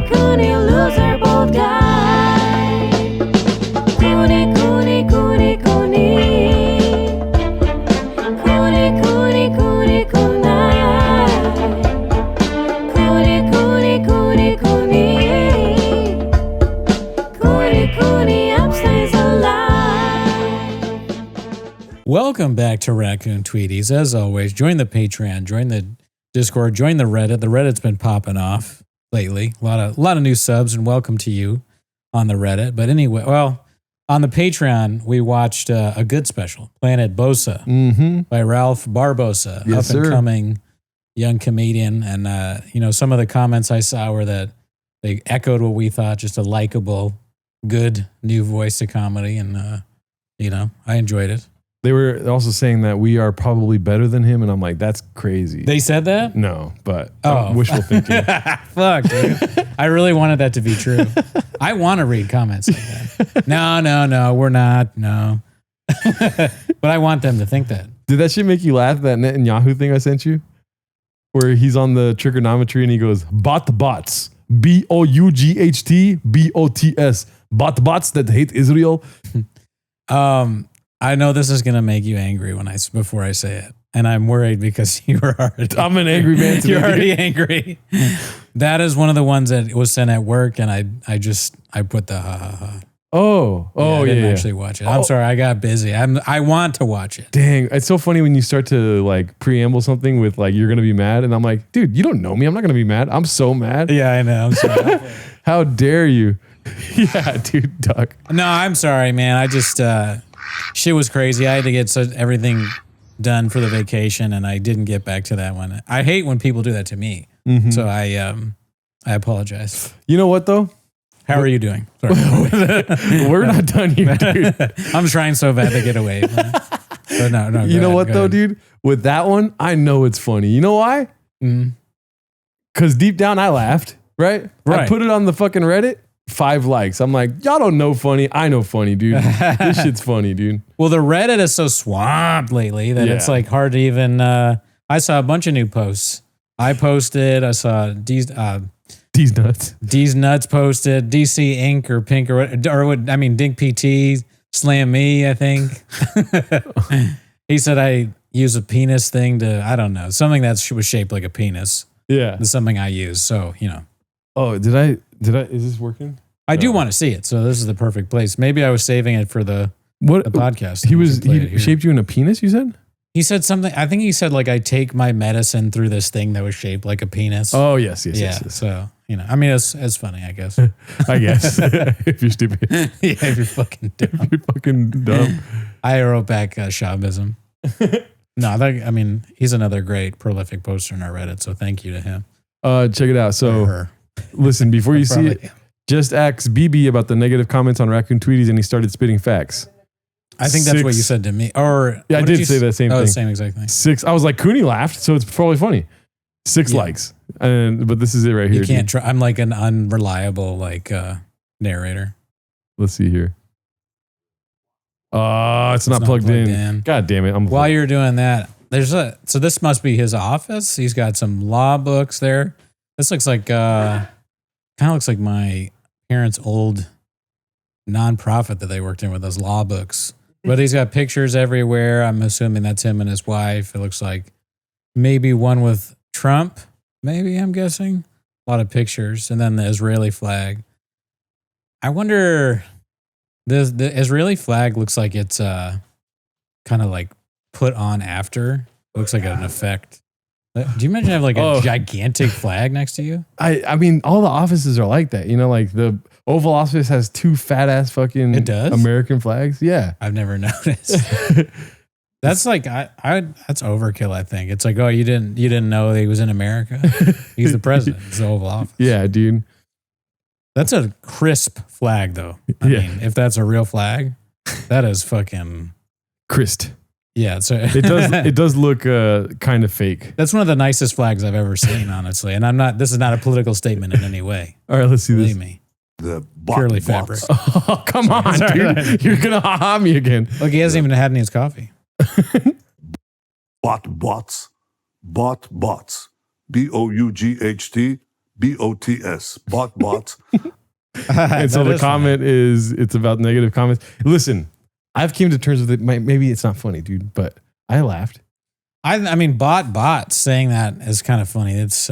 Cooney, loser, bold guy. Cooney, Cooney, Cooney, Cooney. Cooney, Cooney, Cooney, Cooney. Cooney, Cooney, Cooney, Cooney. Cooney, Cooney, upstays alive. Welcome back to Raccoon Tweeties. As always, join the Patreon, join the Discord, join the Reddit. The Reddit's been popping off lately. A lot of new subs, and welcome to you on the Reddit. But anyway, well, on the Patreon, we watched a good special, Planet Bosa, by Ralph Barbosa, Yes, up and sir. coming young comedian. And some of the comments I saw were that they echoed what we thought, just a likable, good new voice to comedy. And I enjoyed it. They were also saying that we are probably better than him, and I'm like, that's crazy. They said that? No, but Oh. wishful thinking. Fuck, dude. I really wanted that to be true. I want to read comments like that. No, we're not. No. But I want them to think that. Did that shit make you laugh, that Netanyahu thing I sent you? Where he's on the trigonometry and he goes, bots, BOUGHT, bots that hate Israel. I know this is going to make you angry before I say it. And I'm worried because you were already. I'm an angry man today. You're already angry. That is one of the ones that was sent at work, and I put the ha ha ha. I didn't actually watch it. I'm sorry, I got busy. I want to watch it. Dang, it's so funny when you start to like preamble something with like, you're going to be mad. And I'm like, dude, you don't know me. I'm not going to be mad. I'm so mad. Yeah, I know. I'm sorry. How dare you? Yeah, dude, Duck. No, I'm sorry, man. I just shit was crazy. I had to get everything done for the vacation, and I didn't get back to that one. I hate when people do that to me. So I apologize. You know what though? How are you doing? Sorry. We're not done here, dude. I'm trying so bad to get away. But no. You know what though, ahead. dude? With that one, I know it's funny. You know why? Because deep down, I laughed. Right? I put it on the fucking Reddit. 5 likes. I'm like, y'all don't know funny. I know funny, dude. This shit's funny, dude. Well, the Reddit is so swamped lately that it's like hard to even. I saw a bunch of new posts. I posted. I saw D's nuts. D's nuts posted. DC Inc. or Pink or what? I mean, Dink PT slam me. I think he said I use a penis thing to. I don't know, something that was shaped like a penis. Yeah, It's something I use. So Oh, did I? Is this working? I do want to see it. So this is the perfect place. Maybe I was saving it for the podcast. He shaped you in a penis, you said? He said something. I think he said like I take my medicine through this thing that was shaped like a penis. Oh, yes. So, I mean, it's funny, I guess. I guess. If you're stupid. Yeah, if you're fucking dumb. If you're fucking dumb. I wrote back Shahbism. No, he's another great prolific poster on our Reddit. So thank you to him. Check it out. So listen, before you see it, just ask BB about the negative comments on Raccoon Tweeties and he started spitting facts. I think that's what you said to me. Or yeah, I did say that same thing. The same exact thing. 6. I was like, Cooney laughed, so it's probably funny. 6 likes. But this is it right here. You can't try. I'm like an unreliable narrator. Let's see here. It's not plugged in. God damn it. While you're doing that, so this must be his office. He's got some law books there. This looks like kind of looks like my parents' old nonprofit that they worked in with those law books. But he's got pictures everywhere. I'm assuming that's him and his wife. It looks like maybe one with Trump. Maybe, I'm guessing. A lot of pictures, and then the Israeli flag. I wonder. The Israeli flag looks like it's kind of like put on after. It looks like an effect. Do you imagine having like a gigantic flag next to you? I mean, all the offices are like that. You know, like the Oval Office has 2 fat ass fucking American flags. Yeah. I've never noticed. That's like that's overkill, I think. It's like, oh, you didn't know that he was in America? He's the president. It's the Oval Office. Yeah, dude. That's a crisp flag, though. I mean, if that's a real flag, that is fucking crisp. Yeah, so it does look kind of fake. That's one of the nicest flags I've ever seen, honestly. And this is not a political statement in any way. All right, let's see this. Believe me. Purely fabric. Oh, come on, dude. You're going to ha-ha me again. Look, he hasn't even had any of his coffee. Bots. BOUGHT. BOTS. Bots. And so the comment is, it's about negative comments. Listen, I've came to terms with it. Maybe it's not funny, dude, but I laughed. I mean, bot saying that is kind of funny. It's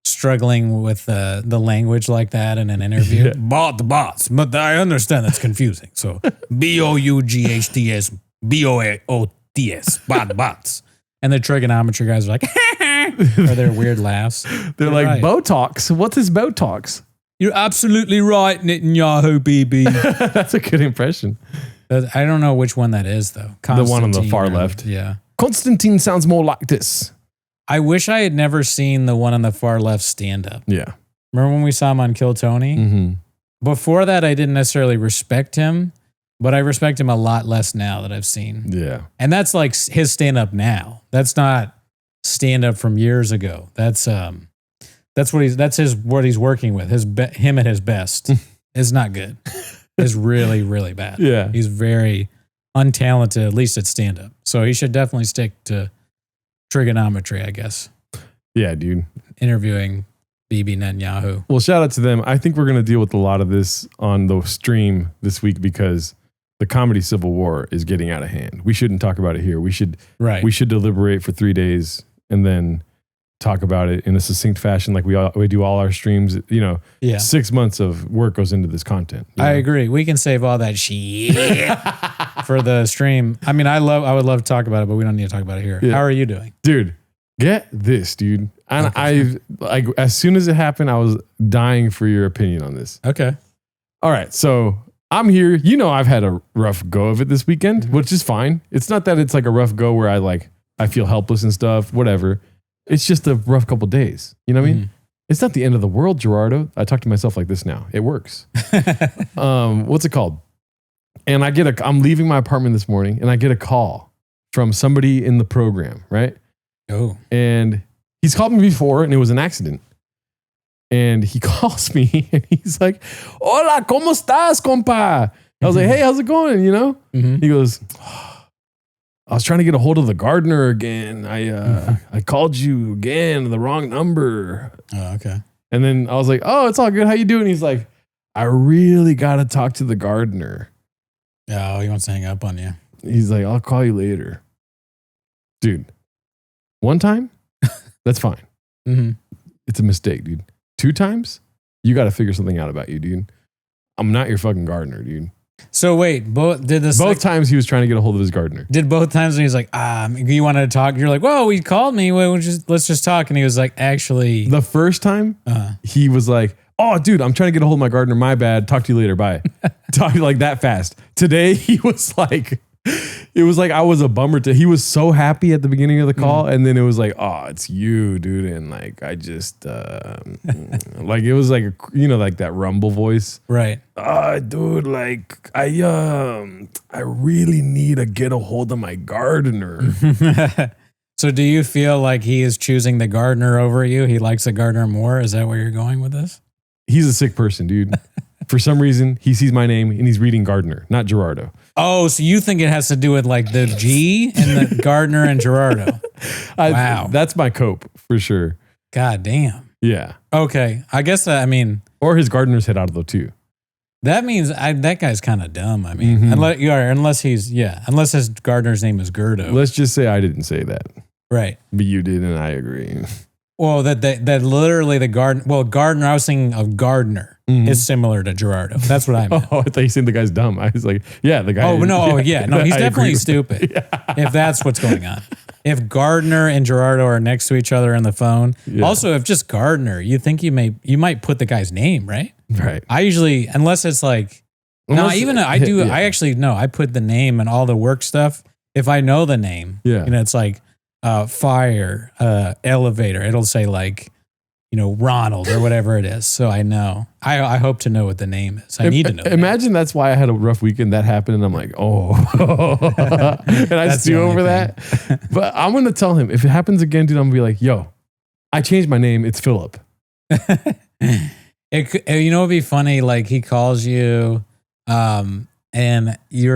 struggling with the language like that in an interview. Yeah. Bots, but I understand that's confusing. So BOUGHTS, BOOTS, bots. And the trigonometry guys are like, or their weird laughs. They're You're like, right. Botox. What is Botox? You're absolutely right, Netanyahu, BB. That's a good impression. I don't know which one that is, though. The one on the far Constantine left. Yeah. Constantine sounds more like this. I wish I had never seen the one on the far left stand up. Yeah. Remember when we saw him on Kill Tony? Mm-hmm. Before that, I didn't necessarily respect him, but I respect him a lot less now that I've seen. Yeah. And that's like his stand up now. That's not stand up from years ago. That's what he's working with. Him at his best is not good. It's really, really bad. Yeah. He's very untalented, at least at stand up. So he should definitely stick to trigonometry, I guess. Yeah, dude. Interviewing Bibi Netanyahu. Well, shout out to them. I think we're going to deal with a lot of this on the stream this week because the comedy civil war is getting out of hand. We shouldn't talk about it here. We should deliberate for 3 days and then talk about it in a succinct fashion like we do all our streams. 6 months of work goes into this content. I agree. We can save all that shit for the stream. I mean, I would love to talk about it, but we don't need to talk about it here. Yeah. How are you doing? Dude, get this, dude. And Okay. as soon as it happened, I was dying for your opinion on this. Okay. All right. So I'm here. I've had a rough go of it this weekend, which is fine. It's not that it's like a rough go where I feel helpless and stuff, whatever. It's just a rough couple days. You know what I mean? It's not the end of the world, Gerardo. I talk to myself like this now. It works. What's it called? And I'm leaving my apartment this morning and I get a call from somebody in the program, right? Oh. And he's called me before and it was an accident. And he calls me and he's like, "Hola, ¿cómo estás, compa?" I was like, "Hey, how's it going?" Mm-hmm. He goes, "I was trying to get a hold of the gardener again. I called you again, the wrong number." Oh, okay. And then I was like, "Oh, it's all good. How you doing?" He's like, "I really got to talk to the gardener." Oh, he wants to hang up on you. He's like, "I'll call you later." Dude, one time, that's fine. Mm-hmm. It's a mistake, dude. 2 times, you got to figure something out about you, dude. I'm not your fucking gardener, dude. So wait, both times he was trying to get a hold of his gardener. Did both times when he was like, you wanted to talk? You're like, whoa, he called me. Well, let's just talk. And he was like, actually. The first time, he was like, "Oh, dude, I'm trying to get a hold of my gardener. My bad. Talk to you later. Bye." Talk like that fast. Today, he was like, it was like I was a bummer to. He was so happy at the beginning of the call, and then it was like, "Oh, it's you, dude," and like I just like it was like like that rumble voice, right? Dude, like I really need to get a hold of my gardener. So do you feel like he is choosing the gardener over you? He likes the gardener more? Is that where you're going with this? He's a sick person, dude. For some reason, he sees my name and he's reading Gardner, not Gerardo. Oh, so you think it has to do with like the G and the Gardner and Gerardo? Wow. That's my cope for sure. God damn. Yeah. Okay. I guess or his gardener's head out of the two. That means that guy's kind of dumb. I mean, unless his gardener's name is Gerdo. Let's just say I didn't say that. Right. But you did, and I agree. Well, that literally the garden. Well, Gardner. I was thinking of Gardner is similar to Gerardo. That's what I meant. Oh, I thought you said the guy's dumb. I was like, yeah, the guy. Oh no! Yeah, Oh yeah, no, he's I definitely agree. stupid. Yeah. If that's what's going on. If Gardner and Gerardo are next to each other on the phone. Yeah. Also, if just Gardner, you think you might put the guy's name, right? Right. I usually, unless it's like, I actually no, I put the name and all the work stuff. If I know the name, Yeah. it's like fire, elevator. It'll say like, Ronald or whatever it is. So I know. I hope to know what the name is. I need to know. Imagine that's why I had a rough weekend. That happened, and I'm like, oh, and I That's stew the only over that. But I'm gonna tell him if it happens again, dude. I'm gonna be like, yo, I changed my name. It's Philip. It'd be funny. Like he calls you, and he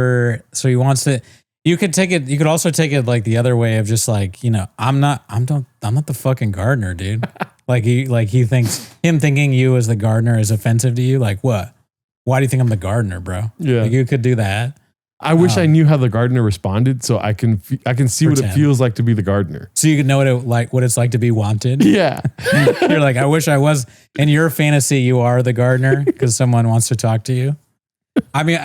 wants to. You could take it. You could also take it like the other way of just like, I'm not the fucking gardener, dude. Like he thinks him thinking you as the gardener is offensive to you. Like what? Why do you think I'm the gardener, bro? Yeah. Like you could do that. I wish I knew how the gardener responded so I can see what it feels like to be the gardener. So you could know what it's like to be wanted. Yeah. You're like, I wish I was. In your fantasy, you are the gardener because someone wants to talk to you. I mean,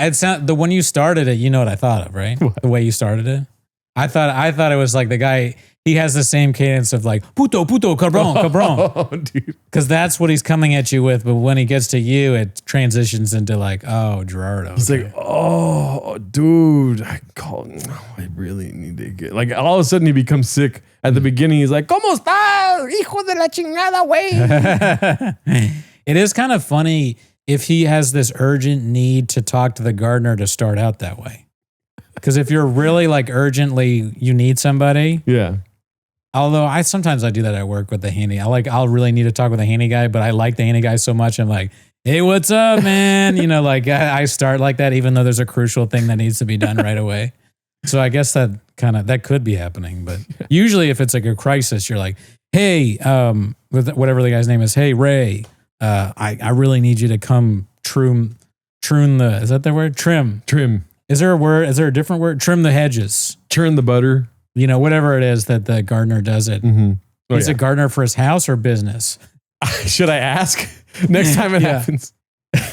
when you started it, you know what I thought of, right? What? The way you started it. I thought it was like the guy. He has the same cadence of like puto, cabron, cabron. Oh, dude. Because that's what he's coming at you with. But when he gets to you, it transitions into like, oh, Gerardo. He's like, oh, dude, I really need to get, like, all of a sudden he becomes sick. At the beginning, he's like, ¿Cómo estás, hijo de la chingada, güey? It is kind of funny if he has this urgent need to talk to the gardener to start out that way. Because if you're really like urgently, you need somebody. Yeah. Although I sometimes do that at work with the handy. I'll really need to talk with a handy guy, but I like the handy guy so much. I'm like, hey, what's up, man? You know, like I start like that, even though there's a crucial thing that needs to be done right away. So I guess that could be happening. But usually if it's like a crisis, you're like, hey, with whatever the guy's name is, hey, Ray, I really need you to come trim is that the word? Trim. Is there a word? Is there a different word? Trim the hedges. Churn the butter. You know, whatever it is that the gardener does it. Mm-hmm. He's a gardener for his house or business. Should I ask next time it happens?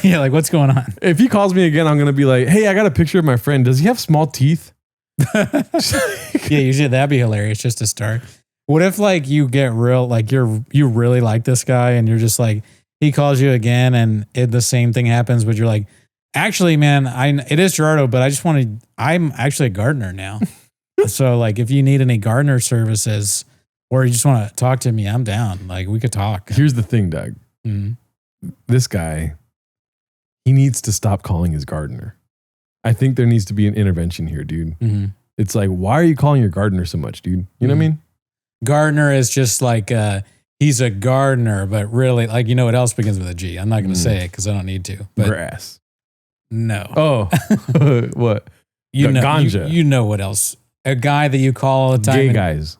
Yeah, like what's going on? If he calls me again, I'm going to be like, hey, I got a picture of my friend. Does he have small teeth? Yeah, usually that'd be hilarious just to start. What if like you get real, like you really like this guy and you're just like, he calls you again and the same thing happens, but you're like, actually, man, it is Gerardo, but I'm actually a gardener now. So like if you need any gardener services or you just want to talk to me, I'm down. Like we could talk. Here's the thing, Doug. Mm-hmm. This guy, he needs to stop calling his gardener. I think there needs to be an intervention here, dude. Mm-hmm. It's like, why are you calling your gardener so much, dude? You know what I mean? Gardener is just like, he's a gardener, but really, like, you know what else begins with a G? I'm not going to say it because I don't need to. But grass. No. Oh, what? You know, ganja. You know what else? A guy that you call all the time. Gay guys.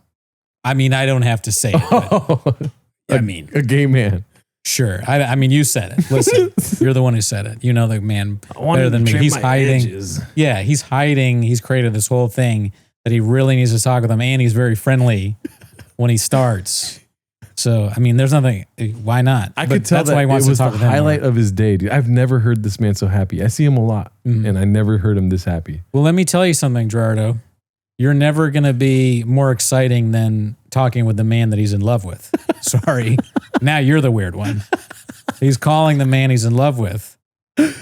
I mean, I don't have to say it. I mean, a gay man. Sure. I mean, you said it. Listen, you're the one who said it. You know the man better than me. He's hiding. Edges. Yeah, he's hiding. He's created this whole thing that he really needs to talk with him, and he's very friendly when he starts. So, I mean, there's nothing. Why not? I could tell that's why he wants it was to talk the with him. highlight of his day, dude. I've never heard this man so happy. I see him a lot, and I never heard him this happy. Well, let me tell you something, Gerardo. You're never going to be more exciting than talking with the man that he's in love with. Sorry. Now you're the weird one. He's calling the man he's in love with,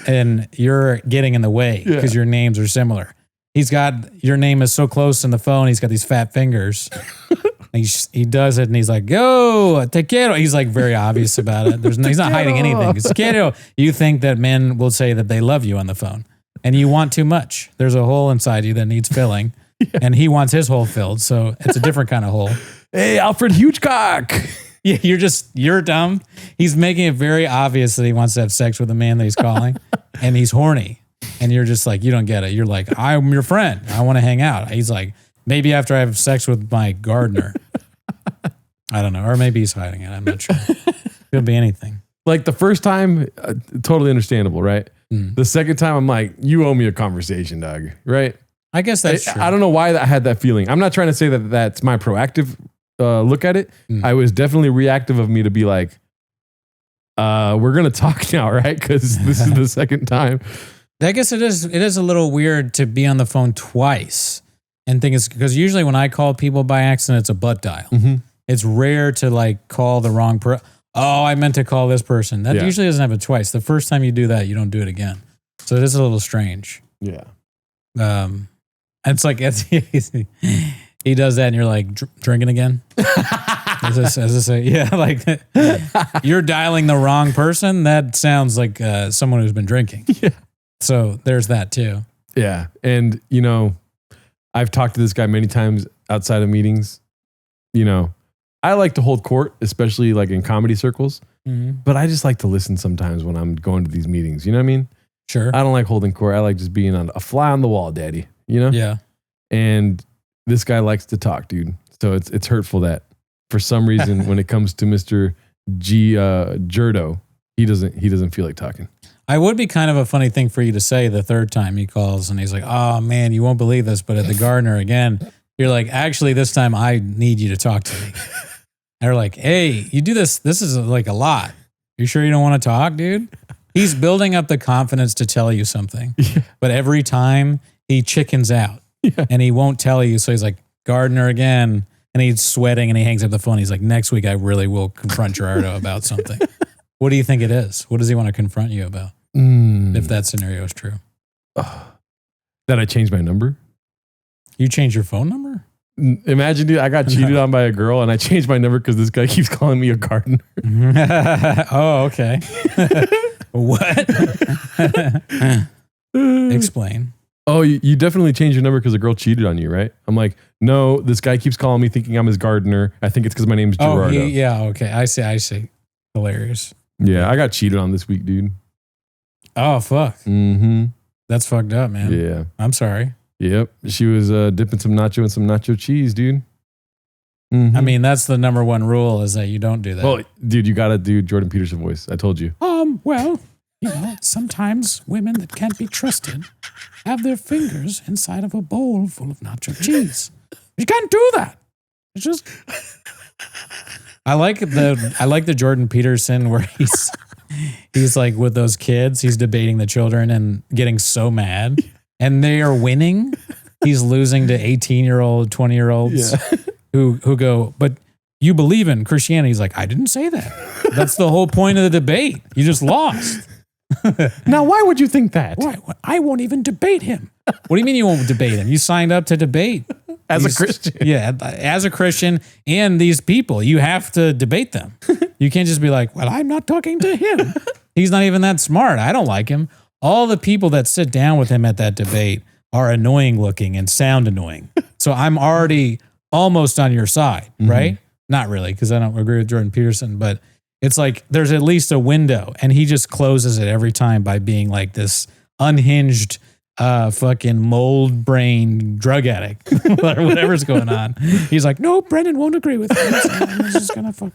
and you're getting in the way because your names are similar. Your name is so close in the phone. He's got these fat fingers. He does it, and he's like, "Yo, te quiero." He's like very obvious about it. He's not hiding anything. It's quiero. You think that men will say that they love you on the phone, and you want too much. There's a hole inside you that needs filling, and he wants his hole filled. So it's a different kind of hole. Hey, Alfred Hugecock. Yeah, you're dumb. He's making it very obvious that he wants to have sex with the man that he's calling, and he's horny. And you're just like, you don't get it. You're like, I'm your friend. I want to hang out. He's like, maybe after I have sex with my gardener. I don't know. Or maybe he's hiding it. I'm not sure. Could be anything. Like the first time, totally understandable, right? The second time, I'm like, you owe me a conversation, Doug, right? I guess that's true. I don't know why I had that feeling. I'm not trying to say that that's my proactive look at it. I was definitely reactive of me to be like, we're going to talk now, right? Because this is the second time. I guess it is a little weird to be on the phone twice and think it's because usually when I call people by accident, it's a butt dial. It's rare to like call the wrong person. Oh, I meant to call this person. That usually doesn't happen twice. The first time you do that, you don't do it again. So it is a little strange. Yeah. It's like he does that and you're like drinking again. Is this like you're dialing the wrong person? That sounds like someone who's been drinking. Yeah. So there's that too. Yeah. And, you know, I've talked to this guy many times outside of meetings. You know, I like to hold court, especially like in comedy circles, but I just like to listen sometimes when I'm going to these meetings. You know what I mean? Sure. I don't like holding court. I like just being on a fly on the wall, daddy, you know? Yeah. And this guy likes to talk, dude. So it's hurtful that for some reason, when it comes to Mr. Jerdo. He doesn't feel like talking. I would be kind of a funny thing for you to say the third time he calls and he's like, oh man, you won't believe this, but at the gardener again, you're like, actually this time I need you to talk to me. And they're like, hey, you do this. This is like a lot. You sure you don't want to talk, dude? He's building up the confidence to tell you something. Yeah. But every time he chickens out and he won't tell you. So he's like, gardener again. And he's sweating and he hangs up the phone. He's like, next week I really will confront Gerardo about something. What do you think it is? What does he want to confront you about? If that scenario is true. That I changed my number? You changed your phone number? Imagine, dude, I got cheated on by a girl and I changed my number because this guy keeps calling me a gardener. Oh, okay. What? Explain. Oh, you definitely changed your number because a girl cheated on you, right? I'm like, no, this guy keeps calling me thinking I'm his gardener. I think it's because my name's Gerardo. Oh, yeah, okay. I see. Hilarious. Yeah, I got cheated on this week, dude. Oh, fuck. Mm-hmm. That's fucked up, man. Yeah. I'm sorry. Yep. She was dipping some nacho in some nacho cheese, dude. Mm-hmm. I mean, that's the number one rule is that you don't do that. Well, dude, you got to do Jordan Peterson voice. I told you. Well, sometimes women that can't be trusted have their fingers inside of a bowl full of nacho cheese. You can't do that. It's just... I like the Jordan Peterson where he's like with those kids, he's debating the children and getting so mad and they are winning. He's losing to 18-year-old, 20-year-olds who go, but you believe in Christianity. He's like, I didn't say that. That's the whole point of the debate. You just lost. Now, why would you think that? Why? I won't even debate him. What do you mean you won't debate him? You signed up to debate. As a Christian. Yeah, as a Christian and these people, you have to debate them. You can't just be like, well, I'm not talking to him. He's not even that smart. I don't like him. All the people that sit down with him at that debate are annoying looking and sound annoying. So I'm already almost on your side, right? Not really, because I don't agree with Jordan Peterson, but it's like there's at least a window and he just closes it every time by being like this unhinged fucking mold brain drug addict or whatever's going on. He's like, no, Brendan won't agree with me. I'm just gonna fuck.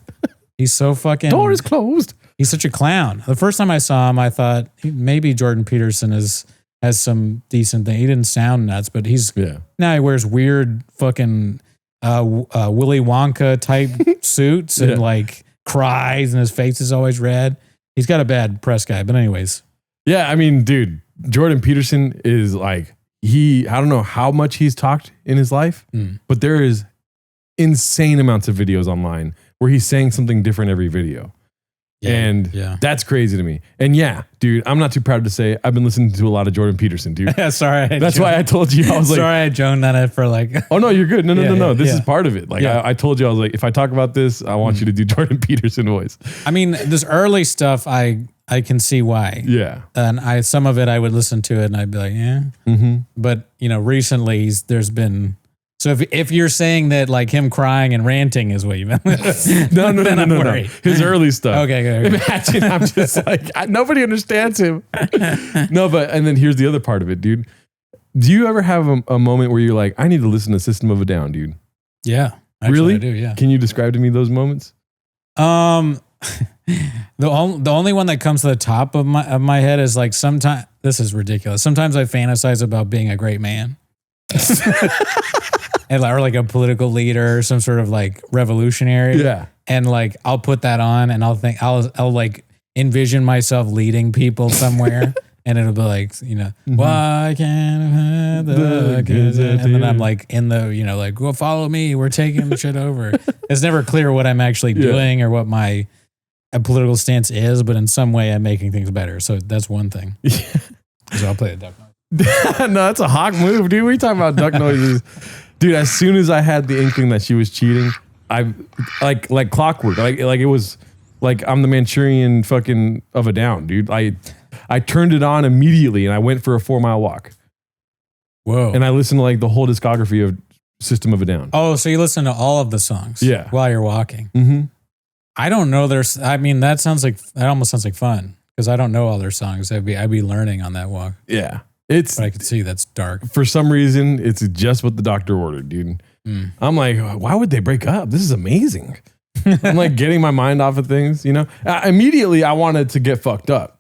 He's so fucking... Door is closed. He's such a clown. The first time I saw him, I thought maybe Jordan Peterson has some decent thing. He didn't sound nuts, but now he wears weird fucking Willy Wonka type suits and like cries and his face is always red. He's got a bad press guy, but anyways. Yeah, I mean, dude, Jordan Peterson is like, I don't know how much he's talked in his life, but there is insane amounts of videos online where he's saying something different every video. And that's crazy to me. And yeah, dude, I'm not too proud to say I've been listening to a lot of Jordan Peterson, dude. Sorry. That's why I told you. I was like, sorry, I joned on it for like. Oh no, you're good. No. This is part of it. Like I told you, I was like, if I talk about this, I want you to do Jordan Peterson voice. I mean, this early stuff, I can see why. Yeah. And some of it, I would listen to it and I'd be like, yeah. But recently there's been. So if you're saying that like him crying and ranting is what you meant, no. His early stuff. Okay. Imagine I'm just like, nobody understands him. No, and then here's the other part of it, dude. Do you ever have a moment where you're like, I need to listen to System of a Down, dude? Yeah. Actually, really? I do, yeah. Can you describe to me those moments? The only one that comes to the top of my head is like sometimes, this is ridiculous. Sometimes I fantasize about being a great man. Or like a political leader or some sort of like revolutionary. Yeah. And like, I'll put that on and I'll like envision myself leading people somewhere and it'll be like, why can't I have the goods? And then I'm like in the, like, well, follow me. We're taking the shit over. It's never clear what I'm actually doing or what my political stance is, but in some way I'm making things better. So that's one thing. So I'll play a duck noise. No, that's a hawk move, dude. We talking about duck noises. Dude, as soon as I had the inkling that she was cheating, I like clockwork. Like it was like I'm the Manchurian fucking of a down, dude. I turned it on immediately and I went for a 4-mile walk. Whoa. And I listened to like the whole discography of System of a Down. Oh, so you listen to all of the songs while you're walking. Mm-hmm. I don't know that almost sounds like fun because I don't know all their songs. I'd be learning on that walk. Yeah. But I could see that's dark. For some reason, it's just what the doctor ordered, dude. I'm like, why would they break up? This is amazing. I'm like getting my mind off of things, you know? Immediately, I wanted to get fucked up,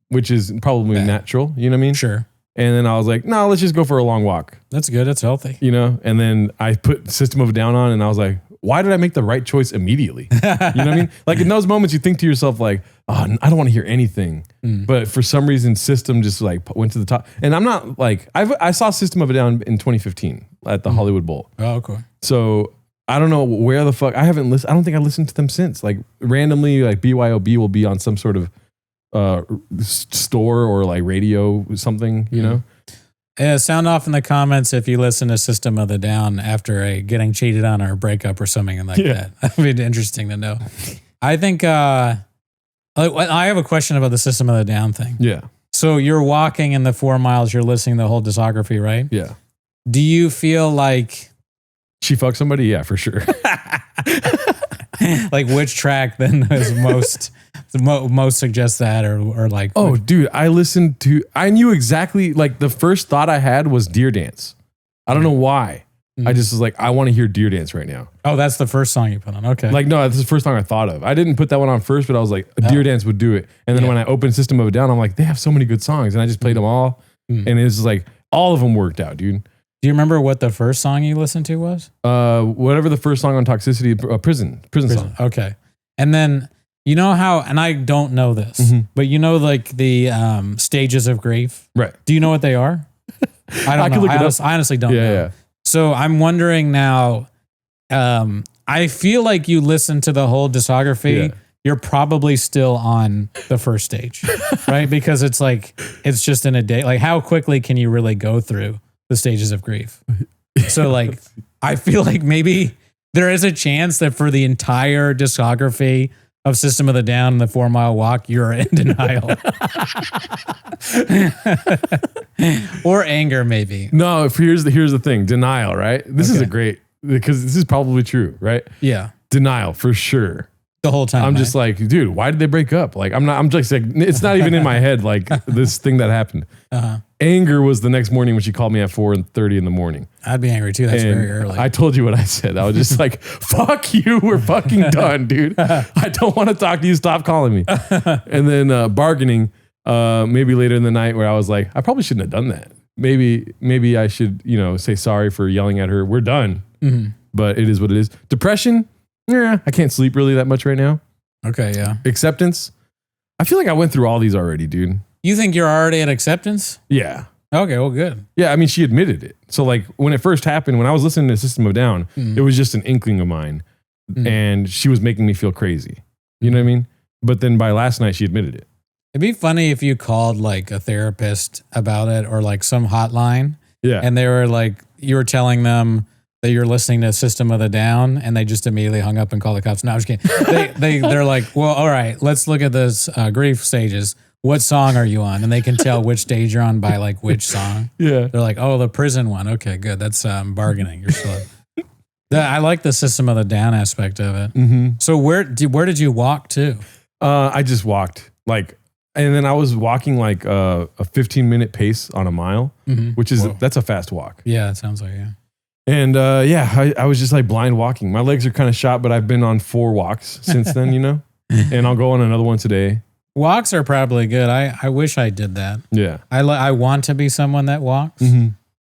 which is probably natural, you know what I mean? Sure. And then I was like, no, let's just go for a long walk. That's good. That's healthy. You know? And then I put System of a Down on and I was like, why did I make the right choice immediately? You know what I mean? Like in those moments, you think to yourself like, oh, I don't want to hear anything. But for some reason, System just like went to the top. And I'm not like, I saw System of a Down in 2015 at the Hollywood Bowl. Oh, okay. So I don't know where the fuck, I haven't listened. I don't think I listened to them since. Like randomly, like BYOB will be on some sort of store or like radio something, you know? Sound off in the comments if you listen to System of a Down after getting cheated on or a breakup or something like that. That'd be interesting to know. I think I have a question about the System of a Down thing. Yeah. So you're walking in the 4 miles, you're listening to the whole discography, right? Yeah. Do you feel like she fucked somebody? Yeah, for sure. like which track then is most suggests that or like dude, I knew exactly, like the first thought I had was Deer Dance. I don't know why. I just was like, I want to hear Deer Dance right now. Oh, that's the first song you put on. Okay. Like, no, that's the first song I thought of. I didn't put that one on first, but I was like, Deer Dance would do it. And then when I opened System of a Down, I'm like, they have so many good songs. And I just played them all. And it was like, all of them worked out, dude. Do you remember what the first song you listened to was? Whatever the first song on Toxicity, Prison song. Okay. And then, you know how, and I don't know this, but you know, like the stages of grief? Right. Do you know what they are? I don't know. I honestly don't know. Yeah. So I'm wondering now, I feel like you listen to the whole discography. Yeah. You're probably still on the first stage, right? Because it's like, it's just in a day. Like how quickly can you really go through the stages of grief? So like, I feel like maybe there is a chance that for the entire discography of System of a Down and the 4 Mile Walk, you're in denial. Or anger, maybe. No, here's the thing. Denial, right? This is a great, because this is probably true, right? Yeah. Denial, for sure. The whole time. I'm just like, dude, why did they break up? Like, I'm just like, it's not even in my head, like this thing that happened. Anger was the next morning when she called me at 4:30 in the morning. I'd be angry too. That's very early. I told you what I said. I was just like, fuck you. We're fucking done, dude. I don't want to talk to you. Stop calling me. And then bargaining, maybe later in the night where I was like, I probably shouldn't have done that. Maybe I should, say sorry for yelling at her. We're done. But it is what it is. Depression. Yeah, I can't sleep really that much right now. Okay, yeah. Acceptance. I feel like I went through all these already, dude. You think you're already at acceptance? Yeah. Okay, well, good. Yeah, I mean, she admitted it. So like when it first happened, when I was listening to System of a Down, it was just an inkling of mine. And she was making me feel crazy. You know what I mean? But then by last night, she admitted it. It'd be funny if you called like a therapist about it or like some hotline. Yeah. And they were like, you were telling them that you're listening to System of a Down and they just immediately hung up and called the cops. No, I'm just kidding. They're like, well, all right, let's look at this grief stages. What song are you on? And they can tell which stage you're on by like which song. Yeah. They're like, oh, the prison one. Okay, good. That's bargaining. You're still. I like the System of the Down aspect of it. So where did you walk to? I just walked and then I was walking like a 15-minute pace on a mile, which is that's a fast walk. Yeah, it sounds like And I was just like blind walking. My legs are kind of shot, but I've been on 4 walks since then, and I'll go on another one today. Walks are probably good. I wish I did that. Yeah. I want to be someone that walks,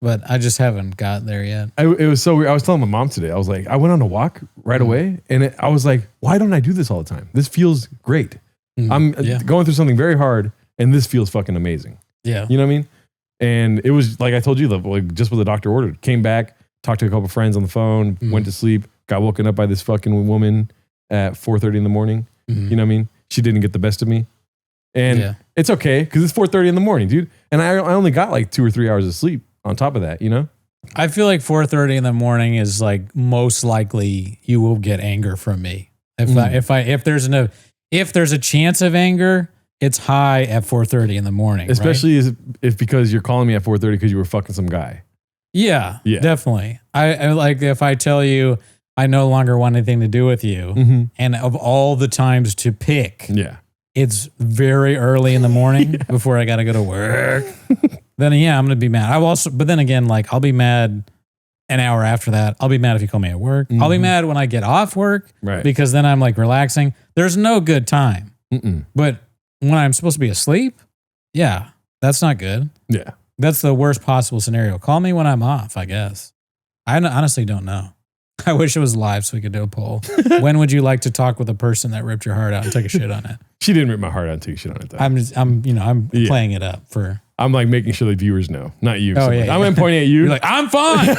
but I just haven't got there yet. It was so weird. I was telling my mom today, I was like, I went on a walk right away. And I was like, why don't I do this all the time? This feels great. I'm going through something very hard and this feels fucking amazing. Yeah. You know what I mean? And it was like I told you, like just what the doctor ordered. Came back, talked to a couple friends on the phone, went to sleep, got woken up by this fucking woman at 4:30 in the morning. You know what I mean? She didn't get the best of me. And it's okay because it's 4:30 in the morning, dude. And I only got like 2 or 3 hours of sleep on top of that, I feel like 4:30 in the morning is like most likely you will get anger from me. If there's a chance of anger, it's high at 4:30 in the morning. Especially if because you're calling me at 4:30 because you were fucking some guy. Yeah, definitely. I like if I tell you I no longer want anything to do with you, and of all the times to pick, it's very early in the morning before I got to go to work. Then I'm gonna be mad. But then again, like I'll be mad an hour after that. I'll be mad if you call me at work. I'll be mad when I get off work because then I'm like relaxing. There's no good time. But when I'm supposed to be asleep, yeah, that's not good. Yeah. That's the worst possible scenario. Call me when I'm off, I guess. I honestly don't know. I wish it was live so we could do a poll. When would you like to talk with a person that ripped your heart out and take a shit on it? She didn't rip my heart out and take a shit on it though. I'm playing it up for. I'm like making sure the viewers know, not you. Oh, yeah, I'm pointing at you. You're like, I'm fine.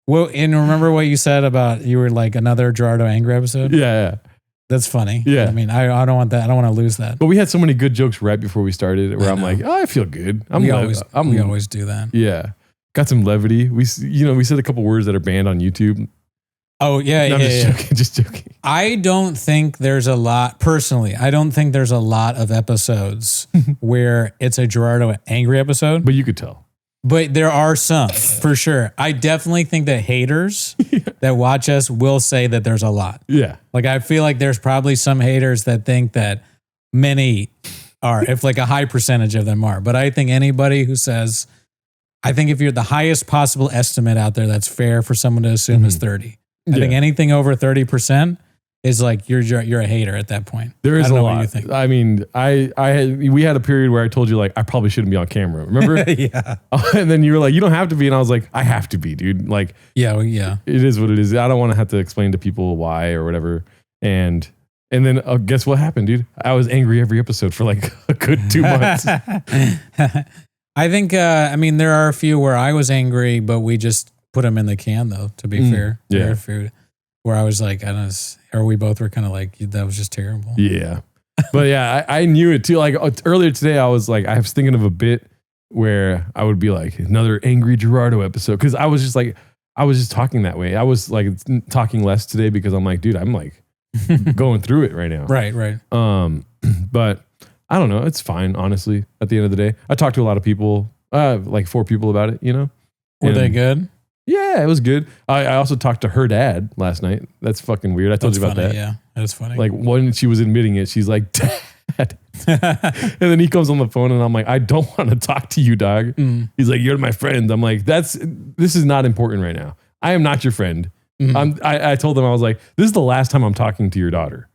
Well, and remember what you said about you were like another Gerardo Angry episode? Yeah. That's funny. Yeah. I mean, I don't want that. I don't want to lose that. But we had so many good jokes right before we started where I'm like, oh, I feel good. We always do that. Yeah. Got some levity. We said a couple words that are banned on YouTube. Oh, yeah, no, just joking. I don't think there's a lot, personally, I don't think there's a lot of episodes where it's a Gerardo Angry episode. But you could tell. But there are some, for sure. I definitely think that haters that watch us will say that there's a lot. Yeah. Like, I feel like there's probably some haters that think that many are, if like a high percentage of them are. But I think anybody who says, I think if you're the highest possible estimate out there that's fair for someone to assume is 30. I think anything over 30% is like you're a hater at that point. There is I don't a know lot. What you think. I mean, we had a period where I told you like I probably shouldn't be on camera. Remember? Yeah. And then you were like, you don't have to be, and I was like, I have to be, dude. Like, yeah. It is what it is. I don't want to have to explain to people why or whatever. And then guess what happened, dude? I was angry every episode for like a good 2 months. I think. I mean, there are a few where I was angry, but we just put them in the can, though. To be fair, yeah. Food. Where I was like, or we both were kind of like, that was just terrible. Yeah. But yeah, I knew it too. Like earlier today, I was thinking of a bit where I would be like, another angry Gerardo episode. Cause I was just talking that way. I was like talking less today because I'm like, dude, I'm like going through it right now. Right. But I don't know. It's fine, honestly, at the end of the day. I talked to a lot of people, like 4 people about it, you know? Were they good? Yeah, it was good. I also talked to her dad last night. That's fucking weird. I told you about that. Yeah, that's funny. Like when she was admitting it, she's like, Dad. And then he comes on the phone and I'm like, I don't want to talk to you, dog. He's like, you're my friend. I'm like, this is not important right now. I am not your friend. I told him, I was like, this is the last time I'm talking to your daughter.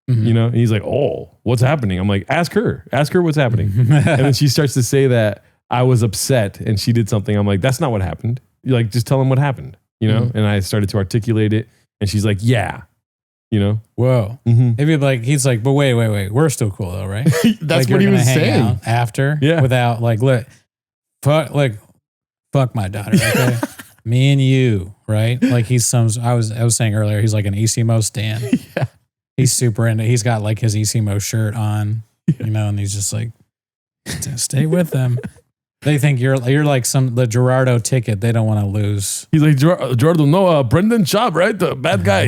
You know? And he's like, oh, what's happening? I'm like, ask her what's happening. And then she starts to say that I was upset and she did something. I'm like, that's not what happened. You're like, just tell him what happened, you know? And I started to articulate it and she's like, yeah, you know? Whoa. Maybe like, he's like, but wait. We're still cool though, right? That's like what he was saying. After, yeah. Without like, look, fuck my daughter, okay? Me and you, right? Like I was saying earlier, he's like an Isimo stan. Yeah. He's super into, he's got like his Isimo shirt on, you know, and he's just like, stay with them. They think you're like the Gerardo ticket they don't want to lose. He's like, Gerardo, no, Brendan Schaub, right? The bad guy.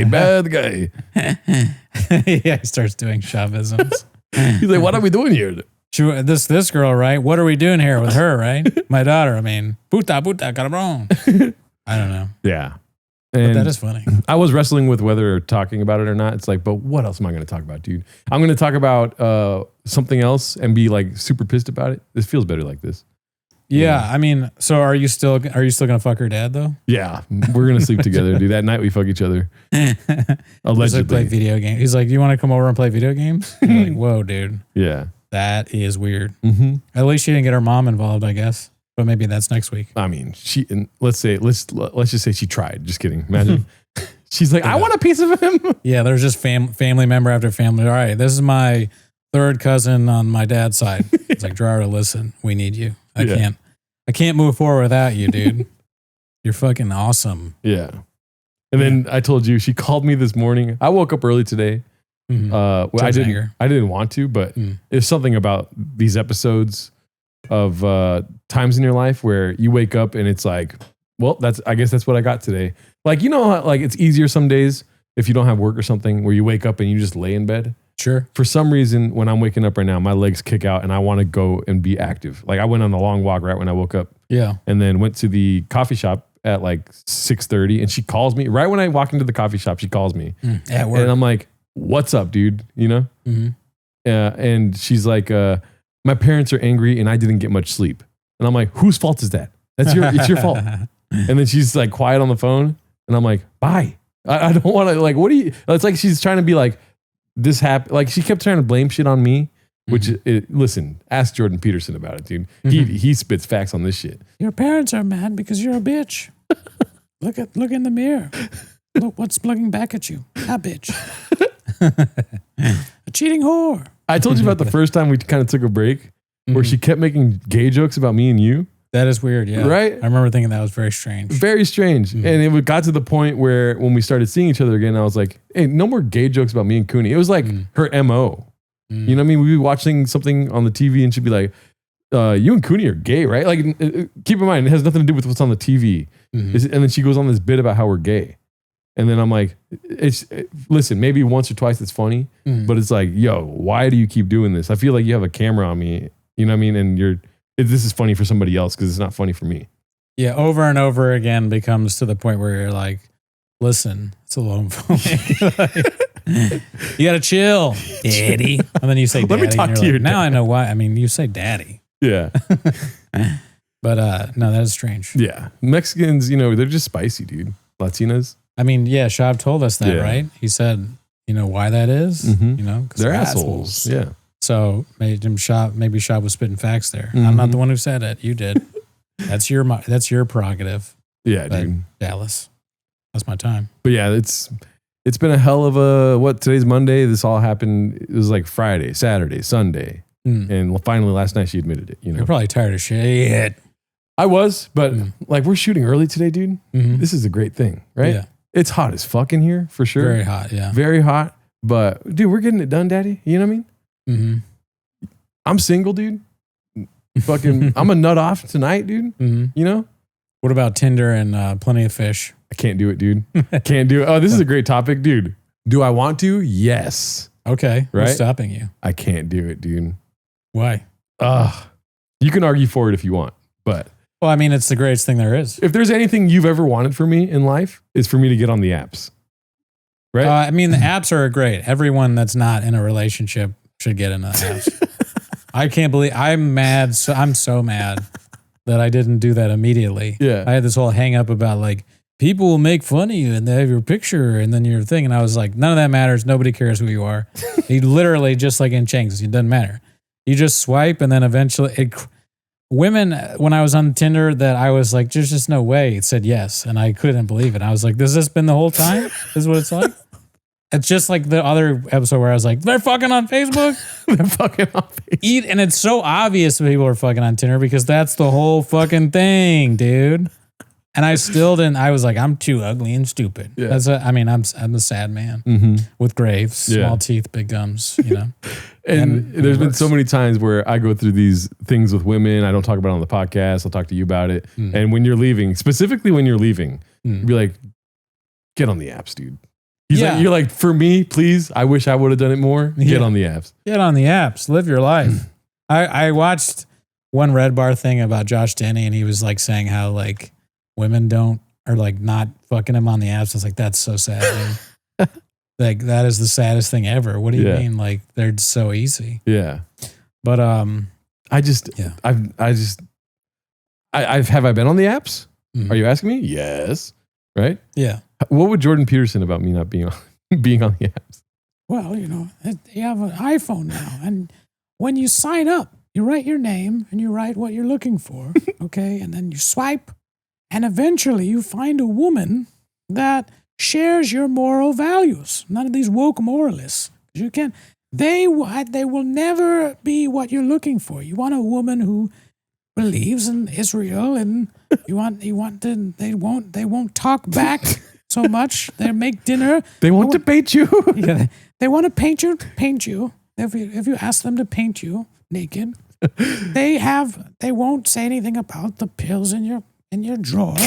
Yeah, he starts doing Chauvisms. He's like, what are we doing here? This girl, right? What are we doing here with her, right? My daughter, I mean, puta, cabrón. I don't know. Yeah. But that is funny. I was wrestling with whether talking about it or not. It's like, but what else am I going to talk about, dude? I'm going to talk about something else and be like super pissed about it. This feels better like this. Yeah, I mean, so are you still gonna fuck her dad though? Yeah, we're gonna sleep together, dude. That night we fuck each other. Allegedly, like play video games. He's like, "You want to come over and play video games?" You're like, whoa, dude. Yeah, that is weird. At least she didn't get her mom involved, I guess. But maybe that's next week. I mean, let's just say she tried. Just kidding. Imagine she's like, I want a piece of him. Yeah, there's just family member after family. All right, this is my third cousin on my dad's side. It's like, Gerardo, listen, we need you. I can't move forward without you, dude. You're fucking awesome. Yeah. And then I told you, she called me this morning. I woke up early today. Well, I didn't want to, but it's something about these episodes of times in your life where you wake up and it's like, well, I guess that's what I got today. Like, you know, like it's easier some days if you don't have work or something where you wake up and you just lay in bed. Sure. For some reason, when I'm waking up right now, my legs kick out and I want to go and be active. Like I went on a long walk right when I woke up. Yeah. And then went to the coffee shop at like 6:30 and she calls me right when I walk into the coffee shop. She calls me at work. And I'm like, what's up, dude? You know? And she's like, my parents are angry and I didn't get much sleep. And I'm like, whose fault is that? It's your fault. And then she's like quiet on the phone. And I'm like, bye. I don't want to, like, what do you, it's like she's trying to be like, this happened. Like she kept trying to blame shit on me, which, listen, ask Jordan Peterson about it, dude. He spits facts on this shit. Your parents are mad because you're a bitch. Look in the mirror. Look what's plugging back at you. A bitch. A cheating whore. I told you about the first time we kind of took a break where she kept making gay jokes about me and you. That is weird, yeah. Right? I remember thinking that was very strange. Very strange. And it got to the point where when we started seeing each other again, I was like, hey, no more gay jokes about me and Cooney. It was like her MO. You know what I mean? We'd be watching something on the TV and she'd be like, you and Cooney are gay, right? Like, keep in mind, it has nothing to do with what's on the TV. And then she goes on this bit about how we're gay. And then I'm like, listen, maybe once or twice it's funny, but it's like, yo, why do you keep doing this? I feel like you have a camera on me, you know what I mean? And this is funny for somebody else because it's not funny for me. Yeah, over and over again becomes to the point where you're like, listen, it's a little homophobic. You got to chill, daddy. And then you say daddy. Let me talk to you. Now I know why. I mean, you say daddy. Yeah. But no, that is strange. Yeah. Mexicans, they're just spicy, dude. Latinas. I mean, yeah, Shab told us that, right? He said, why that is? Because they're assholes. Yeah. So maybe Shab was spitting facts there. I'm not the one who said it. You did. That's your prerogative. Yeah, but dude. Dallas. That's my time. But yeah, it's been a hell of today's Monday. This all happened. It was like Friday, Saturday, Sunday. And finally last night she admitted it. You're probably tired of shit. I was, but like we're shooting early today, dude. This is a great thing, right? Yeah. It's hot as fuck in here for sure. Very hot, yeah. Very hot. But dude, we're getting it done, daddy. You know what I mean? I'm single, dude. Fucking, I'm a nut off tonight, dude. What about Tinder and Plenty of Fish? I can't do it, dude. Can't do it. Oh, this is a great topic, dude. Do I want to? Yes. Okay. Right? What's stopping you? I can't do it, dude. Why? You can argue for it if you want, but. Well, I mean, it's the greatest thing there is. If there's anything you've ever wanted for me in life, is for me to get on the apps. Right? I mean, the apps are great. Everyone that's not in a relationship should get into the apps. I can't believe I'm mad. I'm so mad that I didn't do that immediately. Yeah. I had this whole hang up about like, people will make fun of you and they have your picture and then your thing. And I was like, none of that matters. Nobody cares who you are. You literally, just like in Chang's, it doesn't matter. You just swipe and then eventually women, when I was on Tinder, that I was like, there's just no way. It said yes. And I couldn't believe it. I was like, has this been the whole time? This is what it's like? It's just like the other episode where I was like, they're fucking on Facebook. They're fucking on Facebook. And it's so obvious that people are fucking on Tinder because that's the whole fucking thing, dude. And I still didn't. I was like, I'm too ugly and stupid. Yeah. I'm a sad man with graves, small teeth, big gums, and there's been so many times where I go through these things with women. I don't talk about it on the podcast. I'll talk to you about it. And when you're leaving, specifically when you're leaving, you'd be like, get on the apps, dude. You're like, for me, please. I wish I would have done it more. Get on the apps. Get on the apps. Live your life. I watched one Red Bar thing about Josh Denny, and he was like saying how like women are like not fucking him on the apps. I was like, that's so sad, dude. Like that is the saddest thing ever. What do you mean? Like they're so easy. Yeah. But have I been on the apps? Are you asking me? Yes. Right? Yeah. What would Jordan Peterson about me not being on the apps? Well, you have an iPhone now, and when you sign up, you write your name and you write what you're looking for, okay? And then you swipe, and eventually you find a woman that shares your moral values. None of these woke moralists. You can't. They will never be what you're looking for. You want a woman who believes in Israel, and they won't talk back so much. They make dinner. They want to paint you. Yeah, they want to paint you. If you ask them to paint you naked, they won't say anything about the pills in your drawer.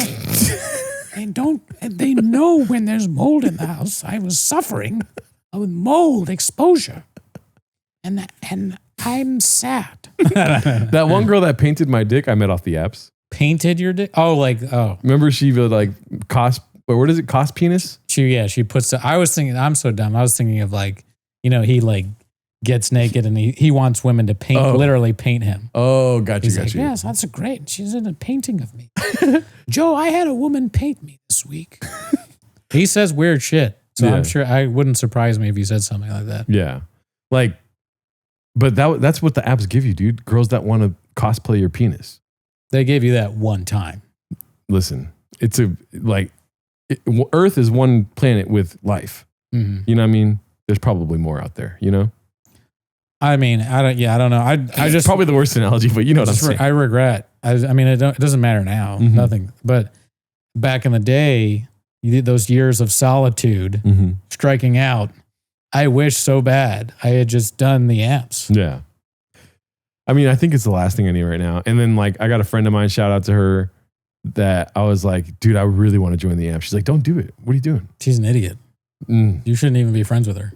They know when there's mold in the house. I was suffering with mold exposure. And I'm sad. That one girl that painted my dick, I met off the apps. Painted your dick? Oh. Remember she would like what is it? Cost penis? She puts I was thinking, I'm so dumb. I was thinking of like, he like gets naked and he wants women to paint, literally paint him. Oh, got you, He's like, yes, that's great. She's in a painting of me. Joe, I had a woman paint me this week. He says weird shit. So I'm sure I wouldn't surprise me if he said something like that. Yeah. Like, but that's what the apps give you, dude. Girls that want to cosplay your penis. They gave you that one time. Listen, Earth is one planet with life. Mm-hmm. You know what I mean? There's probably more out there, you know? I mean, I don't know. I just probably the worst analogy, but you know what I'm saying. I regret. I mean, it doesn't matter now. Mm-hmm. Nothing. But back in the day, you did those years of solitude, striking out. I wish so bad I had just done the apps. Yeah. I mean, I think it's the last thing I need right now. And then like, I got a friend of mine, shout out to her, that I was like, dude, I really want to join the app. She's like, don't do it. What are you doing? She's an idiot. You shouldn't even be friends with her.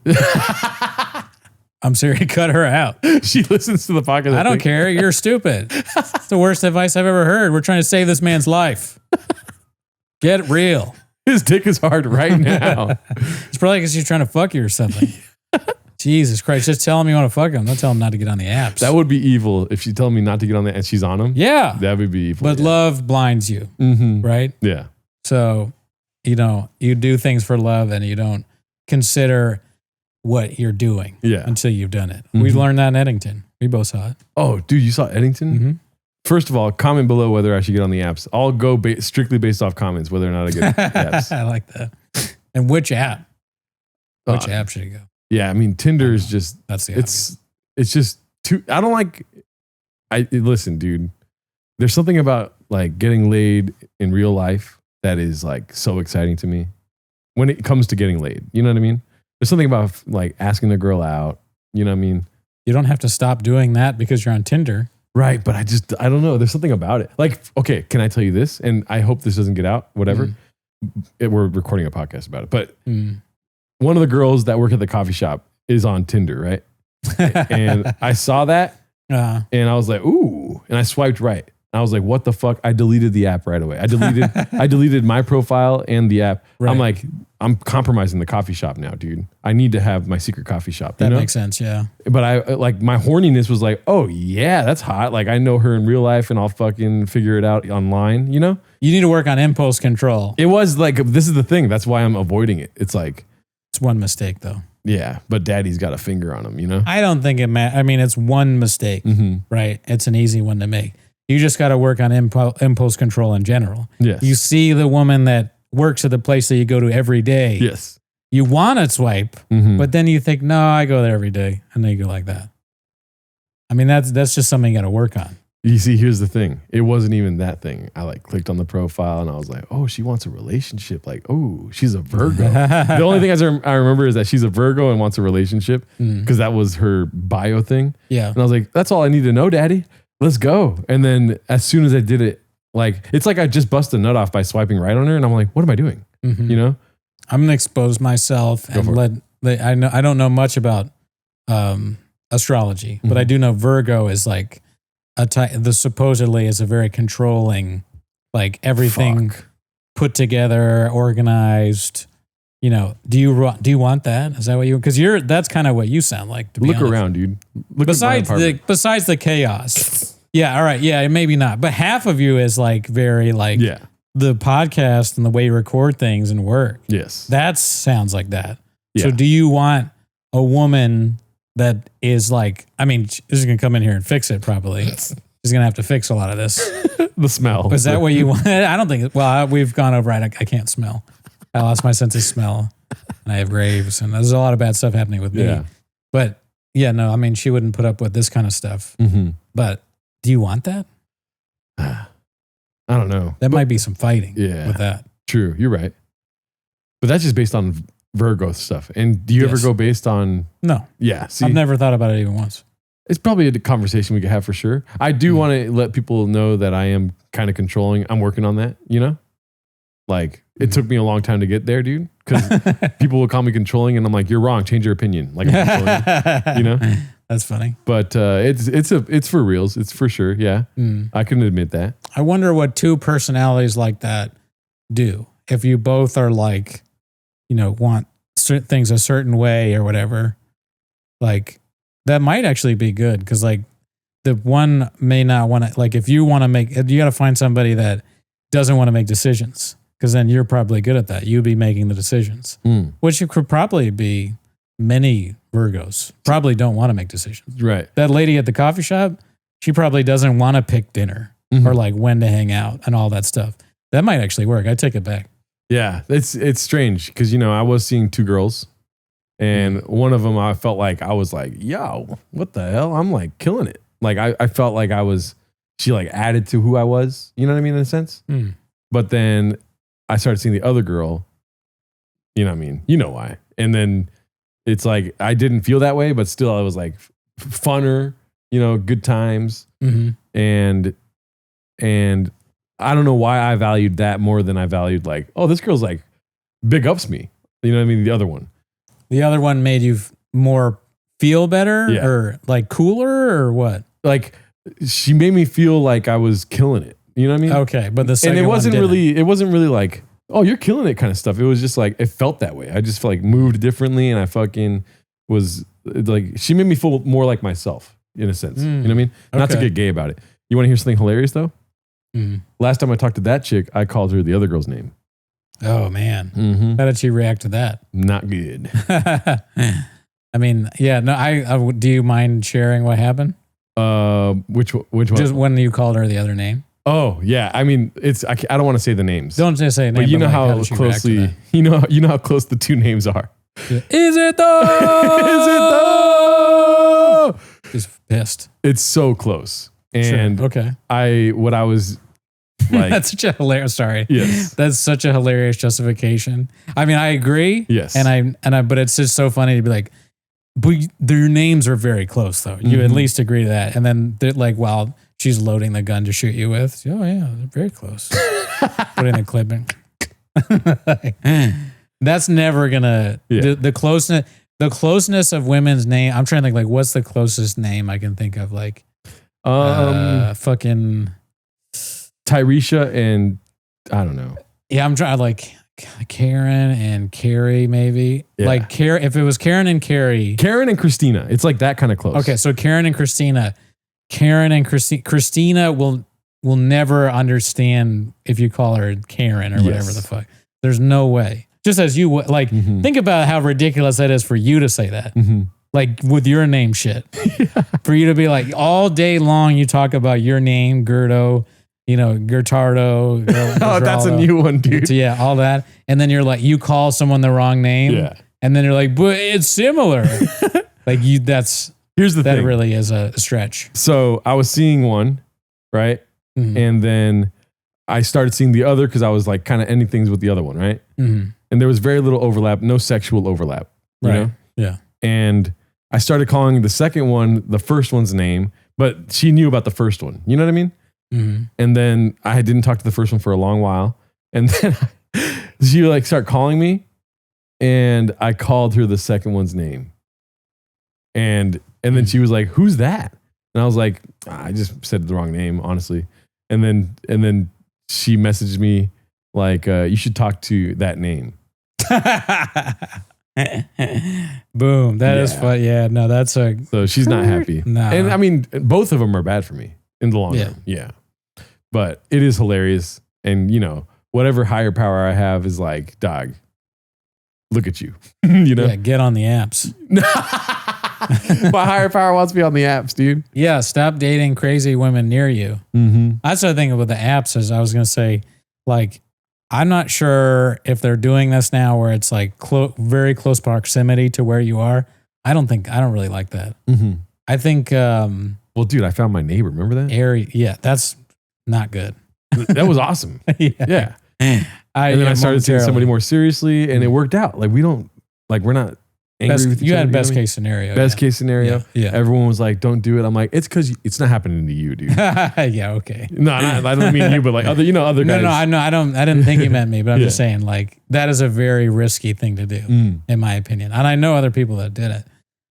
I'm serious. Cut her out. She listens to the podcast. I don't care. You're stupid. It's the worst advice I've ever heard. We're trying to save this man's life. Get real. His dick is hard right now. It's probably because she's trying to fuck you or something. Jesus Christ. Just tell him you want to fuck him. Don't tell him not to get on the apps. That would be evil if she told me not to get on that and she's on them. Yeah. That would be evil. But love blinds you. Right? Yeah. So, you do things for love and you don't consider what you're doing until you've done it. We learned that in Eddington. We both saw it. Oh, dude, you saw Eddington? First of all, comment below whether I should get on the apps. I'll go strictly based off comments whether or not I get the apps. I like that. And which app? Which app should you go? Yeah, I mean, Tinder is just, that's the it's just too, I don't like, listen, dude, there's something about like getting laid in real life that is like so exciting to me when it comes to getting laid. You know what I mean? There's something about like asking a girl out. You know what I mean? You don't have to stop doing that because you're on Tinder. Right. But I don't know. There's something about it. Like, okay, can I tell you this? And I hope this doesn't get out, whatever. We're recording a podcast about it. But one of the girls that work at the coffee shop is on Tinder, right? And I saw that and I was like, ooh. And I swiped right. I was like, what the fuck? I deleted the app right away. I deleted my profile and the app. Right. I'm like, I'm compromising the coffee shop now, dude. I need to have my secret coffee shop. That makes sense, yeah. But I like my horniness was like, oh yeah, that's hot. Like I know her in real life and I'll fucking figure it out online, you know? You need to work on impulse control. It was like, this is the thing. That's why I'm avoiding it. It's like. It's one mistake though. Yeah, but daddy's got a finger on him, you know? I don't think it matters. I mean, it's one mistake, right? It's an easy one to make. You just got to work on impulse control in general. Yes. You see the woman that works at the place that you go to every day. Yes. You want to swipe, but then you think, no, I go there every day. And then you go like that. I mean, that's just something you got to work on. You see, here's the thing. It wasn't even that thing. I like clicked on the profile and I was like, oh, she wants a relationship. Like, oh, she's a Virgo. The only thing I remember is that she's a Virgo and wants a relationship because that was her bio thing. Yeah. And I was like, that's all I need to know, daddy. Let's go. And then as soon as I did it, like, it's like I just busted a nut off by swiping right on her. And I'm like, what am I doing? You know? I'm going to expose myself and I don't know much about astrology, but I do know Virgo is like supposedly is a very controlling, like everything put together, organized. You know, do you want that? Is that what you? Because that's kind of what you sound like. To be Look honest. around, dude. Look besides the chaos, yeah, all right, yeah, maybe not. But half of you is like very like the podcast and the way you record things and work. Yes, that sounds like that. Yeah. So, do you want a woman that is like? I mean, she's gonna come in here and fix it. Probably, she's gonna have to fix a lot of this. The smell. Is that what you want? I don't think. Well, we've gone over it. I can't smell. I lost my sense of smell and I have graves and there's a lot of bad stuff happening with me. But yeah, no, I mean, she wouldn't put up with this kind of stuff. But do you want that? I don't know. That might be some fighting with that. True. You're right. But that's just based on Virgo stuff. And do you ever go based on? No. Yeah. See, I've never thought about it even once. It's probably a conversation we could have for sure. I do want to let people know that I am kind of controlling. I'm working on that, you know? Like, it took me a long time to get there, dude. Because people will call me controlling, and I'm like, "You're wrong. Change your opinion." Like, I'm controlling, you know. That's funny. But it's for reals. It's for sure. Yeah, I can admit that. I wonder what two personalities like that do. If you both are like, you know, want certain things a certain way or whatever, like, that might actually be good because like the one may not want to, like if you want to make, you got to find somebody that doesn't want to make decisions because then you're probably good at that. You'd be making the decisions, which could probably be many Virgos probably don't want to make decisions. Right. That lady at the coffee shop, she probably doesn't want to pick dinner or like when to hang out and all that stuff. That might actually work. I take it back. Yeah, it's strange because, you know, I was seeing two girls and one of them I felt like I was like, yo, what the hell? I'm like killing it. Like I felt like she like added to who I was. You know what I mean? In a sense. But then I started seeing the other girl. You know what I mean? You know why. And then it's like I didn't feel that way, but still I was like funner, you know, good times. And I don't know why I valued that more than I valued like, oh, this girl's like big ups me. You know what I mean? The other one. The other one made you more feel better or like cooler or what? Like she made me feel like I was killing it. You know what I mean? Okay. But the second and one it wasn't really like, oh, you're killing it kind of stuff. It was just like, it felt that way. I just felt like moved differently and I fucking was like, she made me feel more like myself in a sense. You know what I mean? Not to get gay about it. You want to hear something hilarious though? Last time I talked to that chick, I called her the other girl's name. Oh man. How did she react to that? Not good. I mean, yeah, no, I do you mind sharing what happened? Which one? Just when you called her the other name? Oh yeah. I mean, I don't want to say the names. Don't just say a name. But you know like, how closely, you know how close the two names are. Is it though? Is it though? She's pissed. It's so close. And okay. what I was like, that's such a hilarious. Sorry. Yes. That's such a hilarious justification. I mean, I agree. Yes. But it's just so funny to be like, but their names are very close though. You at least agree to that. And then they're like, while she's loading the gun to shoot you with, oh yeah, they're very close. Putting the clip in. That's never gonna the closeness of women's name. I'm trying to think like what's the closest name I can think of like fucking Tyresha and I don't know. Yeah, I'm trying like Karen and Carrie maybe. Yeah. Like if it was Karen and Carrie. Karen and Christina. It's like that kind of close. Okay, so Karen and Christina. Christina will never understand if you call her Karen or whatever the fuck. There's no way. Just as you like think about how ridiculous that is for you to say that. Like with your name shit. For you to be like all day long you talk about your name, Gerdo, you know, Gertardo. Oh, that's a new one, dude. Yeah, all that. And then you're like, you call someone the wrong name. Yeah. And then you're like, but it's similar. Like here's the thing. That really is a stretch. So I was seeing one, right? And then I started seeing the other because I was like kind of ending things with the other one, right? And there was very little overlap, no sexual overlap. You know? Yeah. And I started calling the second one the first one's name, but she knew about the first one. You know what I mean? And then I didn't talk to the first one for a long while. And then she like started calling me and I called her the second one's name. And then she was like, who's that? And I was like, I just said the wrong name, honestly. And then she messaged me like, you should talk to that name. Boom. That is fun. Yeah, no, that's so she's not happy. No. And I mean, both of them are bad for me in the long run. Yeah. But it is hilarious. And you know, whatever higher power I have is like, dog, look at you. You know? Yeah, get on the apps. My higher power wants me on the apps, dude. Yeah, stop dating crazy women near you. That's the thing with the apps is I was going to say, like, I'm not sure if they're doing this now where it's like very close proximity to where you are. I don't really like that. I think, well, dude, I found my neighbor. Remember that? Yeah, that's not good. That was awesome. Yeah. And then I started seeing somebody more seriously and it worked out. Like we're not angry with each other. You had best case scenario. Best case scenario. Yeah. Everyone was like, don't do it. I'm like, it's because it's not happening to you, dude. Yeah, okay. No, I don't mean you, but like other guys. No, I know. I didn't think you meant me, but I'm just saying like that is a very risky thing to do in my opinion. And I know other people that did it.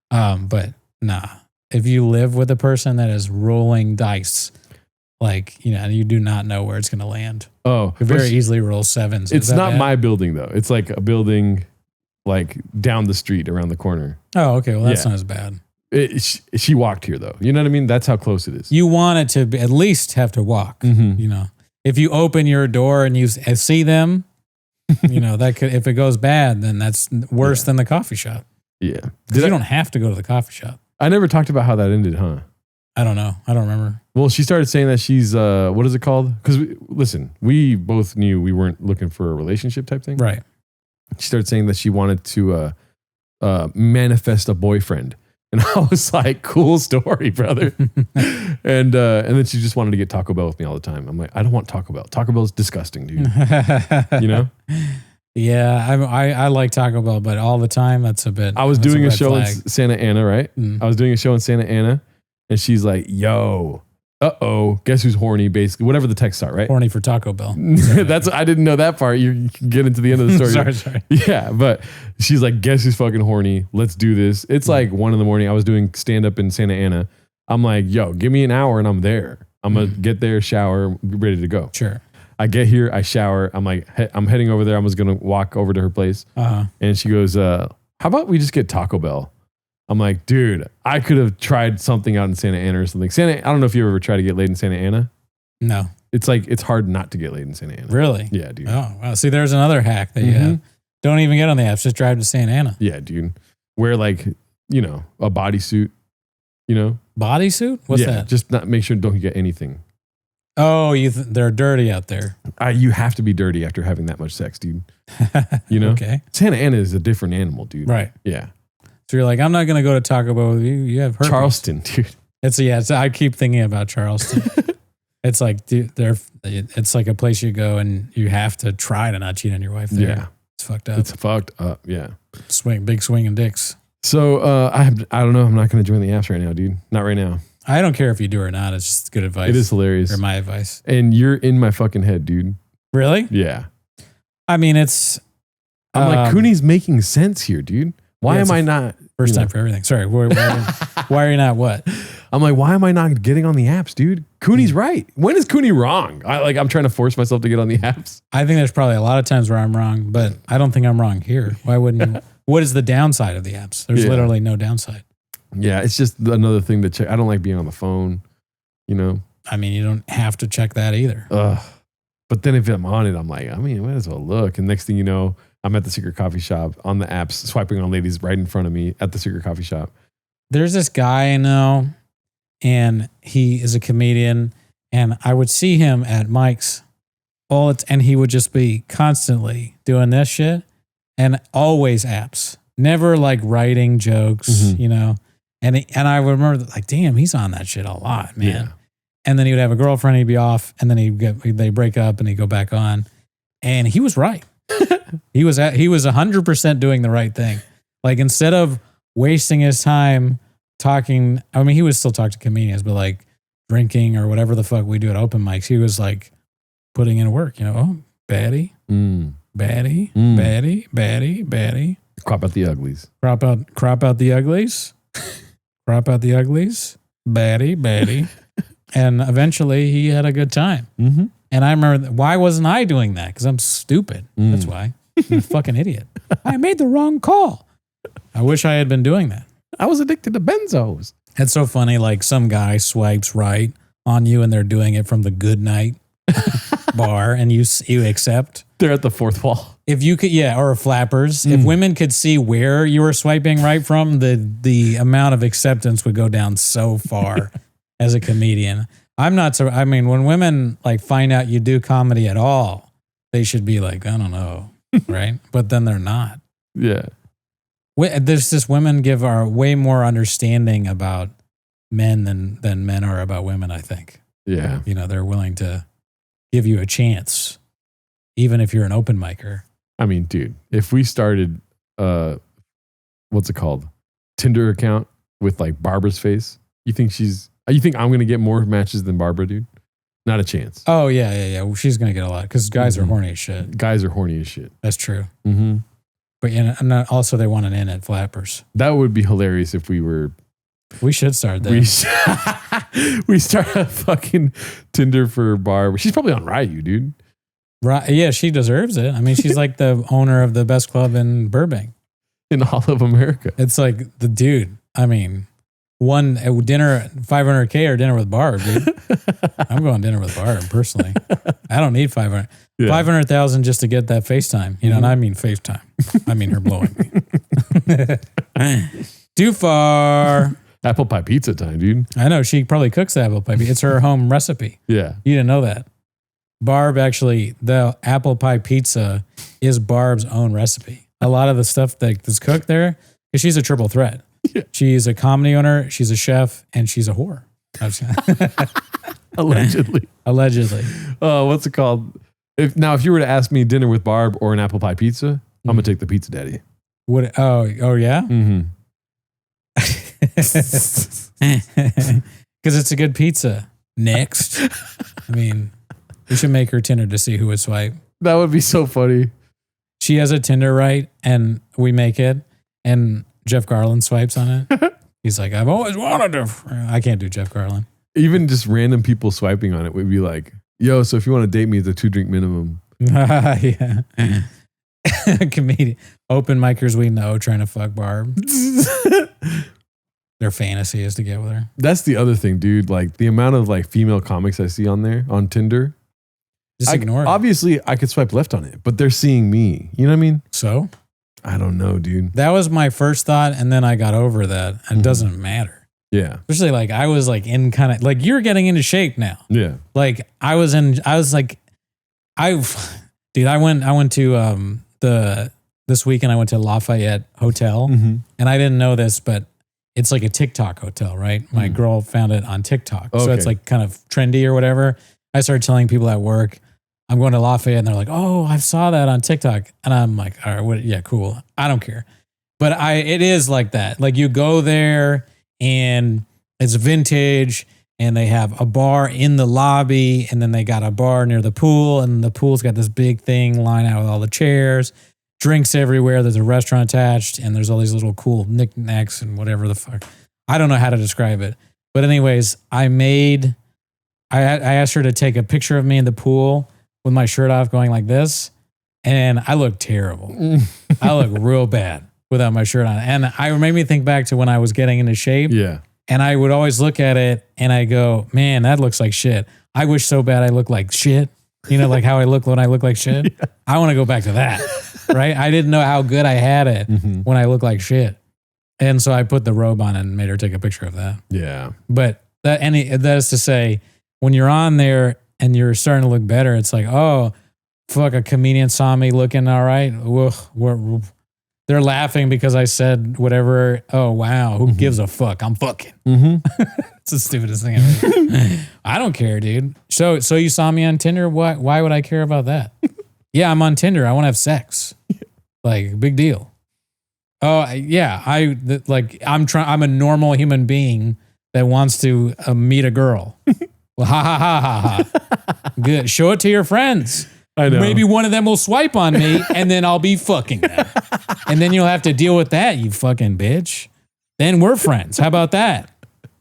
But nah, if you live with a person that is rolling dice, like, you know, you do not know where it's going to land. Oh, you very easily roll sevens. It's not my building though. It's like a building like down the street around the corner. Oh, okay. Well, that's not as bad. She walked here though. You know what I mean? That's how close it is. You want it to be, at least have to walk. Mhm. You know, if you open your door and you see them, you know, that could, if it goes bad, then that's worse than the coffee shop. Yeah. Because you don't have to go to the coffee shop. I never talked about how that ended, huh? I don't know. I don't remember. Well, she started saying that she's, what is it called? Because listen, we both knew we weren't looking for a relationship type thing. Right. She started saying that she wanted to manifest a boyfriend. And I was like, cool story, brother. and then she just wanted to get Taco Bell with me all the time. I'm like, I don't want Taco Bell. Taco Bell is disgusting, dude. You know? Yeah, I like Taco Bell, but all the time, that's a bit. I was doing a red show in flag. Santa Ana, right? Mm. I was doing a show in Santa Ana, and she's like, yo, guess who's horny, basically. Whatever the texts are, right? Horny for Taco Bell. That's I didn't know that part. You can get into the end of the story. sorry. Yeah, but she's like, guess who's fucking horny? Let's do this. It's like 1 a.m. I was doing stand up in Santa Ana. I'm like, yo, give me an hour and I'm there. I'm gonna get there, shower, be ready to go. Sure. I get here, I shower. I'm like, I'm heading over there. I was gonna walk over to her place, and she goes, "How about we just get Taco Bell?" I'm like, dude, I could have tried something out in Santa Ana or something. I don't know if you ever tried to get laid in Santa Ana. No. It's like it's hard not to get laid in Santa Ana. Really? Yeah, dude. Oh, wow. See, there's another hack that you have. Don't even get on the apps. Just drive to Santa Ana. Yeah, dude. Wear like, you know, a bodysuit. You know, bodysuit. What's that? Just not make sure don't get anything. Oh, they're dirty out there. You have to be dirty after having that much sex, dude. You know? Okay. Santa Ana is a different animal, dude. Right. Yeah. So you're like, I'm not going to go to Taco Bell with you. You have herpes. Charleston, dude. I keep thinking about Charleston. It's like, dude, it's like a place you go and you have to try to not cheat on your wife there. Yeah. It's fucked up. It's fucked up. Yeah. Big swinging dicks. So I don't know. I'm not going to join the apps right now, dude. Not right now. I don't care if you do or not. It's just good advice. It is hilarious. Or my advice. And you're in my fucking head, dude. Really? Yeah. I mean, it's. I'm like, Cooney's making sense here, dude. Why am I not? First time for everything. Sorry. Why are you not what? I'm like, why am I not getting on the apps, dude? Cooney's right. When is Cooney wrong? I'm trying to force myself to get on the apps. I think there's probably a lot of times where I'm wrong, but I don't think I'm wrong here. Why wouldn't you? What is the downside of the apps? There's literally no downside. Yeah, it's just another thing to check. I don't like being on the phone, you know? I mean, you don't have to check that either. But then if I'm on it, I'm like, I mean, might as well look. And next thing you know, I'm at the secret coffee shop on the apps, swiping on ladies right in front of me at the secret coffee shop. There's this guy I know, and he is a comedian, and I would see him at Mike's and he would just be constantly doing this shit and always apps, never like writing jokes, you know? And I would remember like, damn, he's on that shit a lot, man. Yeah. And then he would have a girlfriend, he'd be off, and then they break up and he'd go back on. And he was right. He was 100% doing the right thing. Like instead of wasting his time talking, I mean, he would still talk to comedians, but like drinking or whatever the fuck we do at open mics, he was like putting in work, you know, oh, baddie, baddie, baddie, baddie, baddie. Crop out the uglies. Crop out the uglies. Crop out the uglies. Baddie, baddie. And eventually he had a good time. Mm-hmm. And I remember, why wasn't I doing that? Because I'm stupid. That's why. I'm a fucking idiot. I made the wrong call. I wish I had been doing that. I was addicted to benzos. It's so funny. Like some guy swipes right on you and they're doing it from the good night bar and you accept. They're at the fourth wall. If you could, or flappers. If women could see where you were swiping right from, the amount of acceptance would go down so far as a comedian. I mean, when women like find out you do comedy at all, they should be like, I don't know, right? But then they're not. Yeah. There's this women are way more understanding about men than men are about women, I think. Yeah. You know, they're willing to give you a chance, even if you're an open micer. I mean, dude, if we started, what's it called? Tinder account with like Barbara's face, you think I'm going to get more matches than Barbara, dude? Not a chance. Oh, yeah. Well, she's going to get a lot because guys are horny as shit. Guys are horny as shit. That's true. Mm-hmm. But and also they want an in at flappers. That would be hilarious if we were. We should start that. We start a fucking Tinder for Barbara. She's probably on Ryu, dude. Right? Yeah, she deserves it. I mean, she's like the owner of the best club in Burbank. In all of America. It's like the dude. I mean, dinner, 500K or dinner with Barb, dude. I'm going dinner with Barb personally. I don't need 500. Yeah. 500,000 just to get that FaceTime. You know, and I mean FaceTime. I mean her blowing me. Too far. Apple pie pizza time, dude. I know. She probably cooks the apple pie. It's her home recipe. Yeah. You didn't know that. Barb actually, the apple pie pizza is Barb's own recipe. A lot of the stuff that's cooked there, because she's a triple threat. Yeah. She's a comedy owner, she's a chef, and she's a whore. Allegedly. Allegedly. Oh, what's it called? If you were to ask me dinner with Barb or an apple pie pizza, I'm gonna take the pizza daddy. What? Oh yeah. Mm-hmm. Because it's a good pizza. Next, I mean, we should make her Tinder to see who would swipe. That would be so funny. She has a Tinder, right? And we make it, and Jeff Garland swipes on it. He's like, I've always wanted to. I can't do Jeff Garland. Even just random people swiping on it would be like, yo, so if you want to date me, it's a 2-drink minimum. Yeah. Comedian. Open micers we know trying to fuck Barb. Their fantasy is to get with her. That's the other thing, dude. Like the amount of like female comics I see on there on Tinder. Just ignore it. Obviously, I could swipe left on it, but they're seeing me. You know what I mean? So? I don't know, dude. That was my first thought, and then I got over that. It doesn't matter. Yeah. Especially like I was like in kind of like you're getting into shape now. Yeah. Like I was like I went to this weekend I went to Lafayette Hotel, and I didn't know this, but it's like a TikTok hotel, right? My girl found it on TikTok. Okay. So it's like kind of trendy or whatever. I started telling people at work, I'm going to Lafayette, and they're like, oh, I saw that on TikTok. And I'm like, all right, yeah, cool. I don't care. But it is like that. Like you go there and it's vintage and they have a bar in the lobby and then they got a bar near the pool and the pool's got this big thing lined out with all the chairs, drinks everywhere. There's a restaurant attached and there's all these little cool knickknacks and whatever the fuck. I don't know how to describe it. But anyways, I asked her to take a picture of me in the pool with my shirt off going like this. And I look terrible. I look real bad without my shirt on. And it made me think back to when I was getting into shape. Yeah. And I would always look at it and I go, man, that looks like shit. I wish so bad I look like shit. You know, like how I look when I look like shit. Yeah. I want to go back to that. Right? I didn't know how good I had it when I look like shit. And so I put the robe on and made her take a picture of that. Yeah. But that is to say, when you're on there and you're starting to look better, it's like, oh, fuck, a comedian saw me looking all right. They're laughing because I said whatever. Oh, wow. Who gives a fuck? I'm fucking. It's the stupidest thing ever. I don't care, dude. So you saw me on Tinder? Why would I care about that? Yeah, I'm on Tinder. I want to have sex. Like, big deal. Oh, yeah. I'm a normal human being that wants to meet a girl. Well, ha ha ha ha ha. Good. Show it to your friends. I know. Maybe one of them will swipe on me and then I'll be fucking them. And then you'll have to deal with that, you fucking bitch. Then we're friends. How about that?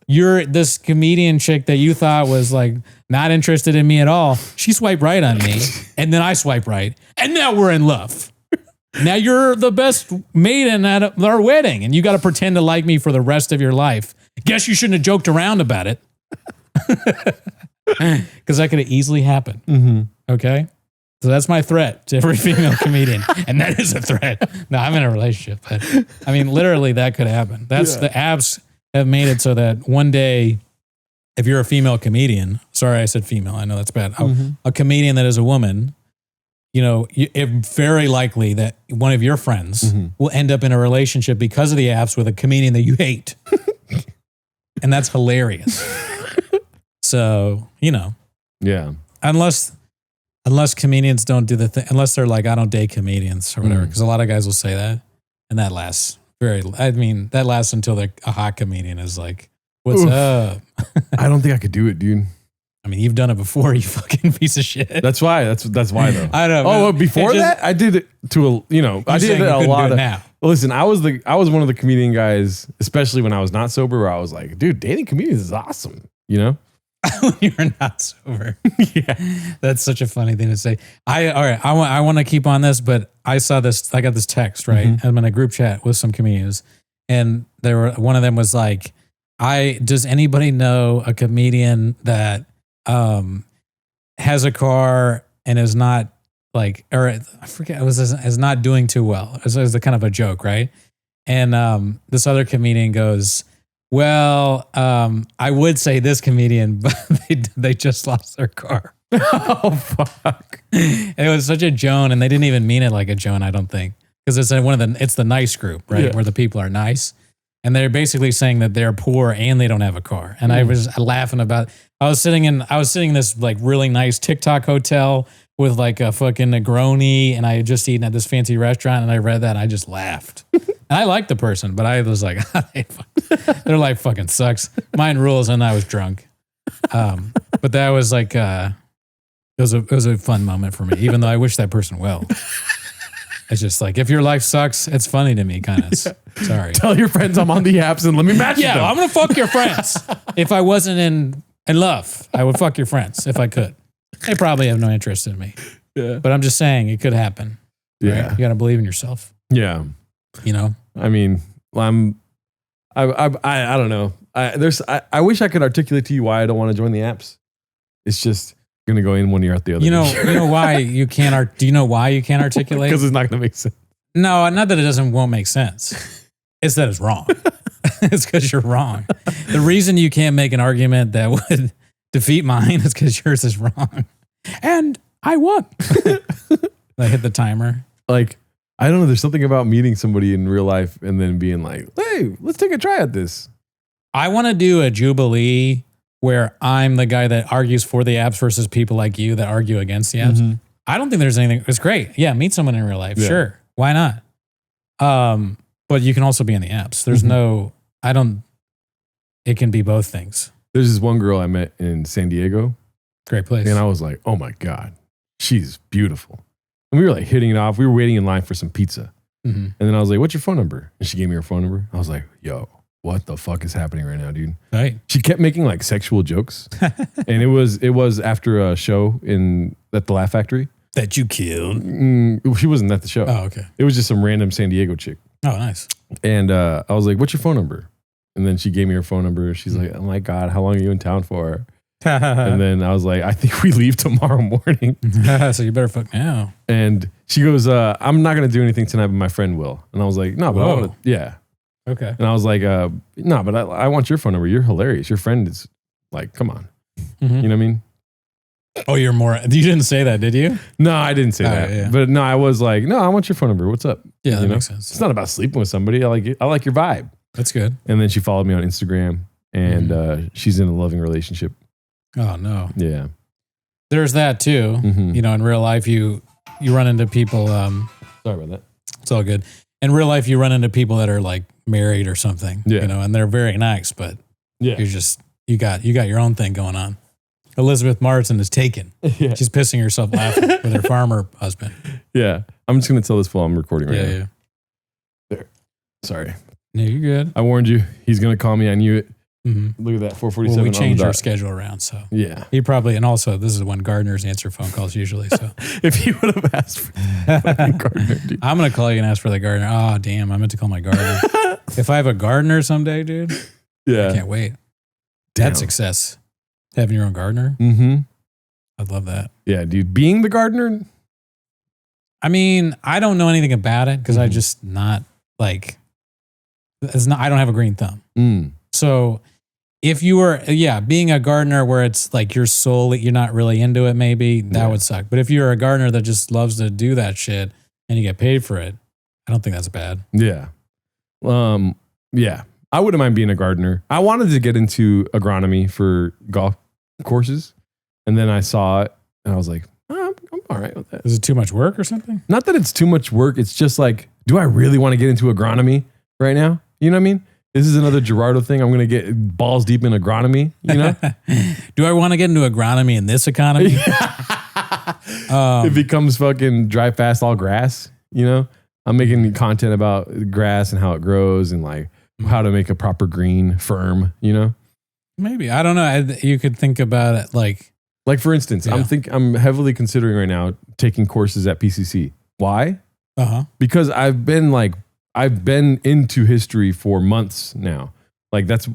You're this comedian chick that you thought was like not interested in me at all. She swiped right on me and then I swipe right. And now we're in love. Now you're the best maiden at our wedding and you got to pretend to like me for the rest of your life. Guess you shouldn't have joked around about it. Because that could have easily happened. Okay? So that's my threat to every female comedian. And that is a threat. No, I'm in a relationship. But I mean, literally that could happen. That's the apps have made it so that one day, if you're a female comedian, sorry, I said female. I know that's bad. A comedian that is a woman, you know, it's very likely that one of your friends will end up in a relationship because of the apps with a comedian that you hate. And that's hilarious. So, you know. Yeah. Unless comedians don't do the thing, unless they're like, I don't date comedians or whatever, because a lot of guys will say that. And that lasts that lasts until a hot comedian is like, what's up? I don't think I could do it, dude. I mean, you've done it before, you fucking piece of shit. That's why. That's why though. I don't know. Oh, before that, I did it to I did it a lot of. Now. Listen, I was one of the comedian guys, especially when I was not sober, where I was like, dude, dating comedians is awesome. You know? When you're not sober. Yeah. That's such a funny thing to say. I want to keep on this, but I got this text, right? I'm in a group chat with some comedians and one of them was like, Does anybody know a comedian that has a car and is not like, or I forget, is not doing too well? It was the kind of a joke, right? And this other comedian goes, well, I would say this comedian, but they just lost their car. Oh, fuck. It was such a Joan, and they didn't even mean it like a Joan, I don't think. Because it's the nice group, right? Yeah. Where the people are nice. And they're basically saying that they're poor and they don't have a car. And I was laughing about, I was sitting in this like really nice TikTok hotel with like a fucking Negroni, and I had just eaten at this fancy restaurant, and I read that and I just laughed. And I liked the person, but I was like, their life fucking sucks. Mine rules, and I was drunk. But that was like, it was a fun moment for me, even though I wish that person well. It's just like, if your life sucks, it's funny to me, kind of. Yeah. Sorry. Tell your friends I'm on the apps and let me match them. Yeah, I'm going to fuck your friends. If I wasn't in love, I would fuck your friends if I could. They probably have no interest in me. Yeah. But I'm just saying it could happen. Yeah. Right? You got to believe in yourself. Yeah. You know? I mean, I don't know. I wish I could articulate to you why I don't want to join the apps. It's just going to go in one ear out the other. You know why you can't? Do you know why you can't articulate? Because it's not going to make sense. No, not that it won't make sense. It's that it's wrong. It's because you're wrong. The reason you can't make an argument that would defeat mine is because yours is wrong. And I won. I hit the timer. Like, I don't know. There's something about meeting somebody in real life and then being like, hey, let's take a try at this. I want to do a Jubilee where I'm the guy that argues for the apps versus people like you that argue against the apps. Mm-hmm. I don't think there's anything. It's great. Yeah, meet someone in real life. Yeah. Sure. Why not? But you can also be in the apps. There's it can be both things. There's this one girl I met in San Diego. Great place. And I was like, oh my God, she's beautiful. And we were like hitting it off. We were waiting in line for some pizza. Mm-hmm. And then I was like, what's your phone number? And she gave me her phone number. I was like, yo, what the fuck is happening right now, dude? Right. She kept making like sexual jokes. And it was after a show at the Laugh Factory. That you killed? She wasn't at the show. Oh, okay. It was just some random San Diego chick. Oh, nice. And I was like, what's your phone number? And then she gave me her phone number. She's like, oh my God, how long are you in town for? And then I was like, I think we leave tomorrow morning. So you better fuck now. And she goes, I'm not going to do anything tonight, but my friend will. And I was like, no, but I want to, yeah. Okay. And I was like, no, but I want your phone number. You're hilarious. Your friend is like, come on. Mm-hmm. You know what I mean? Oh, you didn't say that, did you? No, I didn't say that. Yeah. But no, I was like, no, I want your phone number. What's up? Yeah, that makes sense. It's not about sleeping with somebody. I like your vibe. That's good. And then she followed me on Instagram, and she's in a loving relationship. Oh, no. Yeah. There's that too. Mm-hmm. You know, in real life, you run into people. Sorry about that. It's all good. In real life, you run into people that are like married or something. Yeah. You know, and they're very nice, but you got your own thing going on. Elizabeth Martin is taken. Yeah. She's pissing herself laughing with her farmer husband. Yeah. I'm just going to tell this while I'm recording right now. Yeah. There. Sorry. No, you're good. I warned you. He's going to call me. I knew it. Mm-hmm. Look at that. 4:47. Well, we changed our schedule around. So yeah. He probably, and also this is when gardeners answer phone calls usually. So if he would have asked for fucking gardener, dude. I'm going to call you and ask for the gardener. Oh, damn. I meant to call my gardener. If I have a gardener someday, dude. Yeah. I can't wait. That's success. Having your own gardener? Mm-hmm. I'd love that. Yeah, dude. Being the gardener? I mean, I don't know anything about it because I just not like, I don't have a green thumb. Mm. So if you were, being a gardener where it's like you're not really into it, maybe that would suck. But if you're a gardener that just loves to do that shit and you get paid for it, I don't think that's bad. Yeah. Yeah. I wouldn't mind being a gardener. I wanted to get into agronomy for golf courses. And then I saw it and I was like, I'm all right with that. Is it too much work or something? Not that it's too much work. It's just like, do I really want to get into agronomy right now? You know what I mean? This is another Gerardo thing. I'm going to get balls deep in agronomy, you know? Do I want to get into agronomy in this economy? It becomes fucking dry, fast, all grass, you know? I'm making content about grass and how it grows and like, how to make a proper green firm, you know? Maybe. I don't know. You could think about it like for instance, I'm heavily considering right now taking courses at PCC. Why? Because I've been into history for months now. Like that's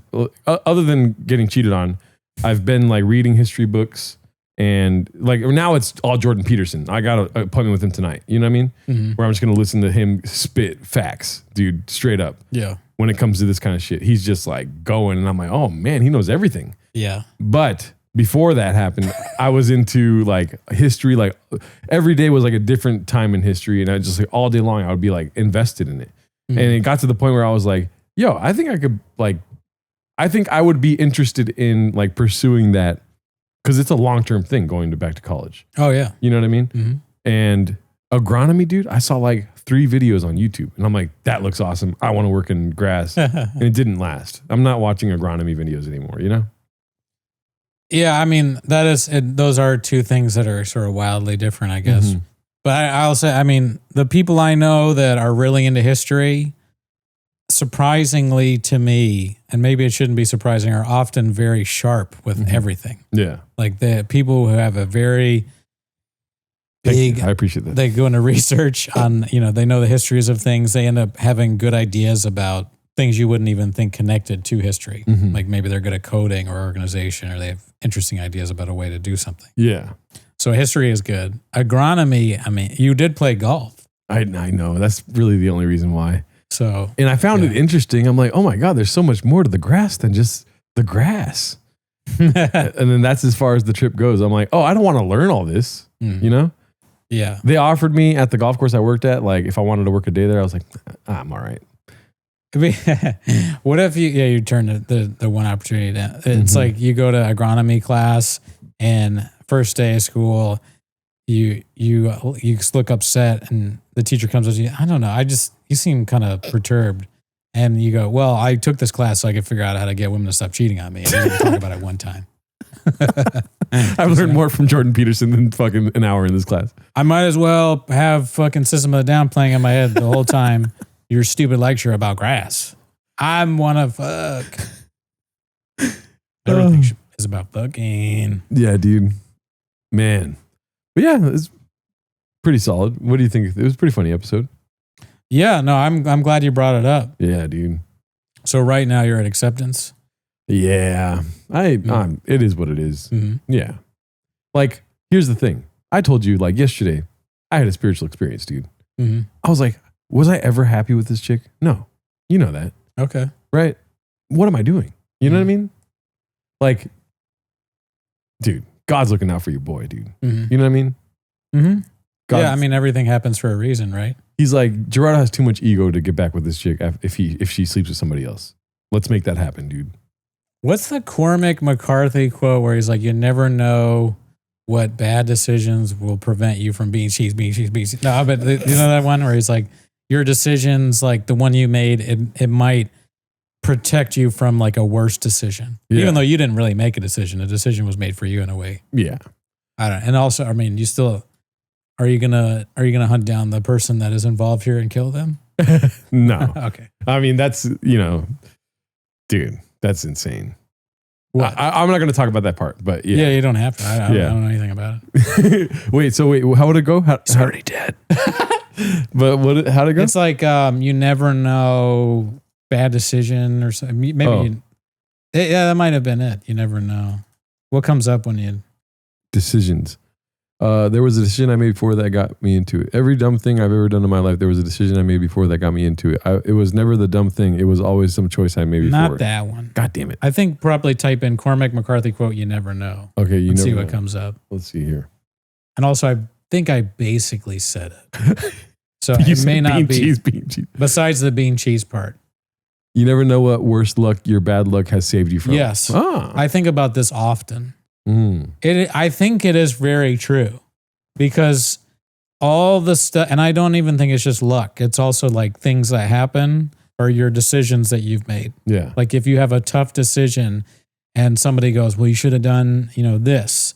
other than getting cheated on, I've been like reading history books and like now it's all Jordan Peterson. I got an appointment with him tonight. You know what I mean? Mm-hmm. Where I'm just going to listen to him spit facts, dude, straight up. Yeah. When it comes to this kind of shit, he's just like going and I'm like, oh man, he knows everything. Yeah. But before that happened, I was into like history. Like every day was like a different time in history. And I just like all day long, I would be like invested in it. Mm-hmm. And it got to the point where I was like, yo, I think I would be interested in like pursuing that because it's a long-term thing going back to college. Oh yeah. You know what I mean? Mm-hmm. And agronomy, dude, I saw like 3 videos on YouTube and I'm like, that looks awesome. I want to work in grass. And it didn't last. I'm not watching agronomy videos anymore, you know? Yeah, I mean, those are two things that are sort of wildly different, I guess. Mm-hmm. But I'll say, I mean, the people I know that are really into history, surprisingly to me, and maybe it shouldn't be surprising, are often very sharp with everything. Yeah. Like the people who have a very big, I appreciate that. they go into research on, they know the histories of things. They end up having good ideas about things you wouldn't even think connected to history. Mm-hmm. Like maybe they're good at coding or organization, or they have interesting ideas about a way to do something. Yeah. So history is good. Agronomy, I mean, you did play golf. I know. That's really the only reason why. So, and I found it interesting. I'm like, oh my God, there's so much more to the grass than just the grass. And then that's as far as the trip goes. I'm like, oh, I don't want to learn all this, you know? Yeah. They offered me at the golf course I worked at, like if I wanted to work a day there, I was like, I'm all right. What if you turn the one opportunity down? It's like you go to agronomy class and first day of school, you look upset and the teacher comes up to you. I don't know. You seem kind of perturbed. And you go, well, I took this class so I could figure out how to get women to stop cheating on me. And we didn't talk about it one time. I've learned more from Jordan Peterson than fucking an hour in this class. I might as well have fucking System of a Down playing in my head the whole time. Your stupid lecture about grass. I'm wanna fuck. Everything is about fucking. Yeah, dude. Man. But yeah, it's pretty solid. What do you think? It was a pretty funny episode. Yeah, no, I'm glad you brought it up. Yeah, dude. So right now you're at acceptance. Yeah. It is what it is. Mm-hmm. Yeah. Like, here's the thing. I told you, like, yesterday, I had a spiritual experience, dude. Mm-hmm. I was like, was I ever happy with this chick? No. You know that. Okay. Right? What am I doing? You know what I mean? Like, dude, God's looking out for your boy, dude. Mm-hmm. You know what I mean? Mm-hmm. Yeah, I mean, everything happens for a reason, right? He's like, Gerardo has too much ego to get back with this chick if she sleeps with somebody else. Let's make that happen, dude. What's the Cormac McCarthy quote where he's like, you never know what bad decisions will prevent you from being cheese. No, but you know that one where he's like, your decisions, like the one you made, it might protect you from like a worse decision. Yeah. Even though you didn't really make a decision was made for you in a way. Yeah. I don't know. And also, I mean, you still, are you gonna hunt down the person that is involved here and kill them? No. Okay. I mean, that's, dude, that's insane. What? I'm not going to talk about that part, but yeah. Yeah, you don't have to. I don't know anything about it. wait, how would it go? It's already dead. But how'd it go? It's like you never know, bad decision or something. Maybe that might have been it. You never know. What comes up when you... Decisions. There was a decision I made before that got me into it. Every dumb thing I've ever done in my life, there was a decision I made before that got me into it. It was never the dumb thing. It was always some choice I made before. Not that one. God damn it. I think probably type in Cormac McCarthy quote, you never know. Okay, Let's see what comes up. Let's see here. And also, I think I basically said it. So it may not be. Bean cheese. Besides the bean cheese part. You never know what worse luck your bad luck has saved you from. Yes. Ah. I think about this often. Mm. I think it is very true. Because all the stuff, and I don't even think it's just luck. It's also like things that happen or your decisions that you've made. Yeah. Like if you have a tough decision and somebody goes, well, you should have done, this.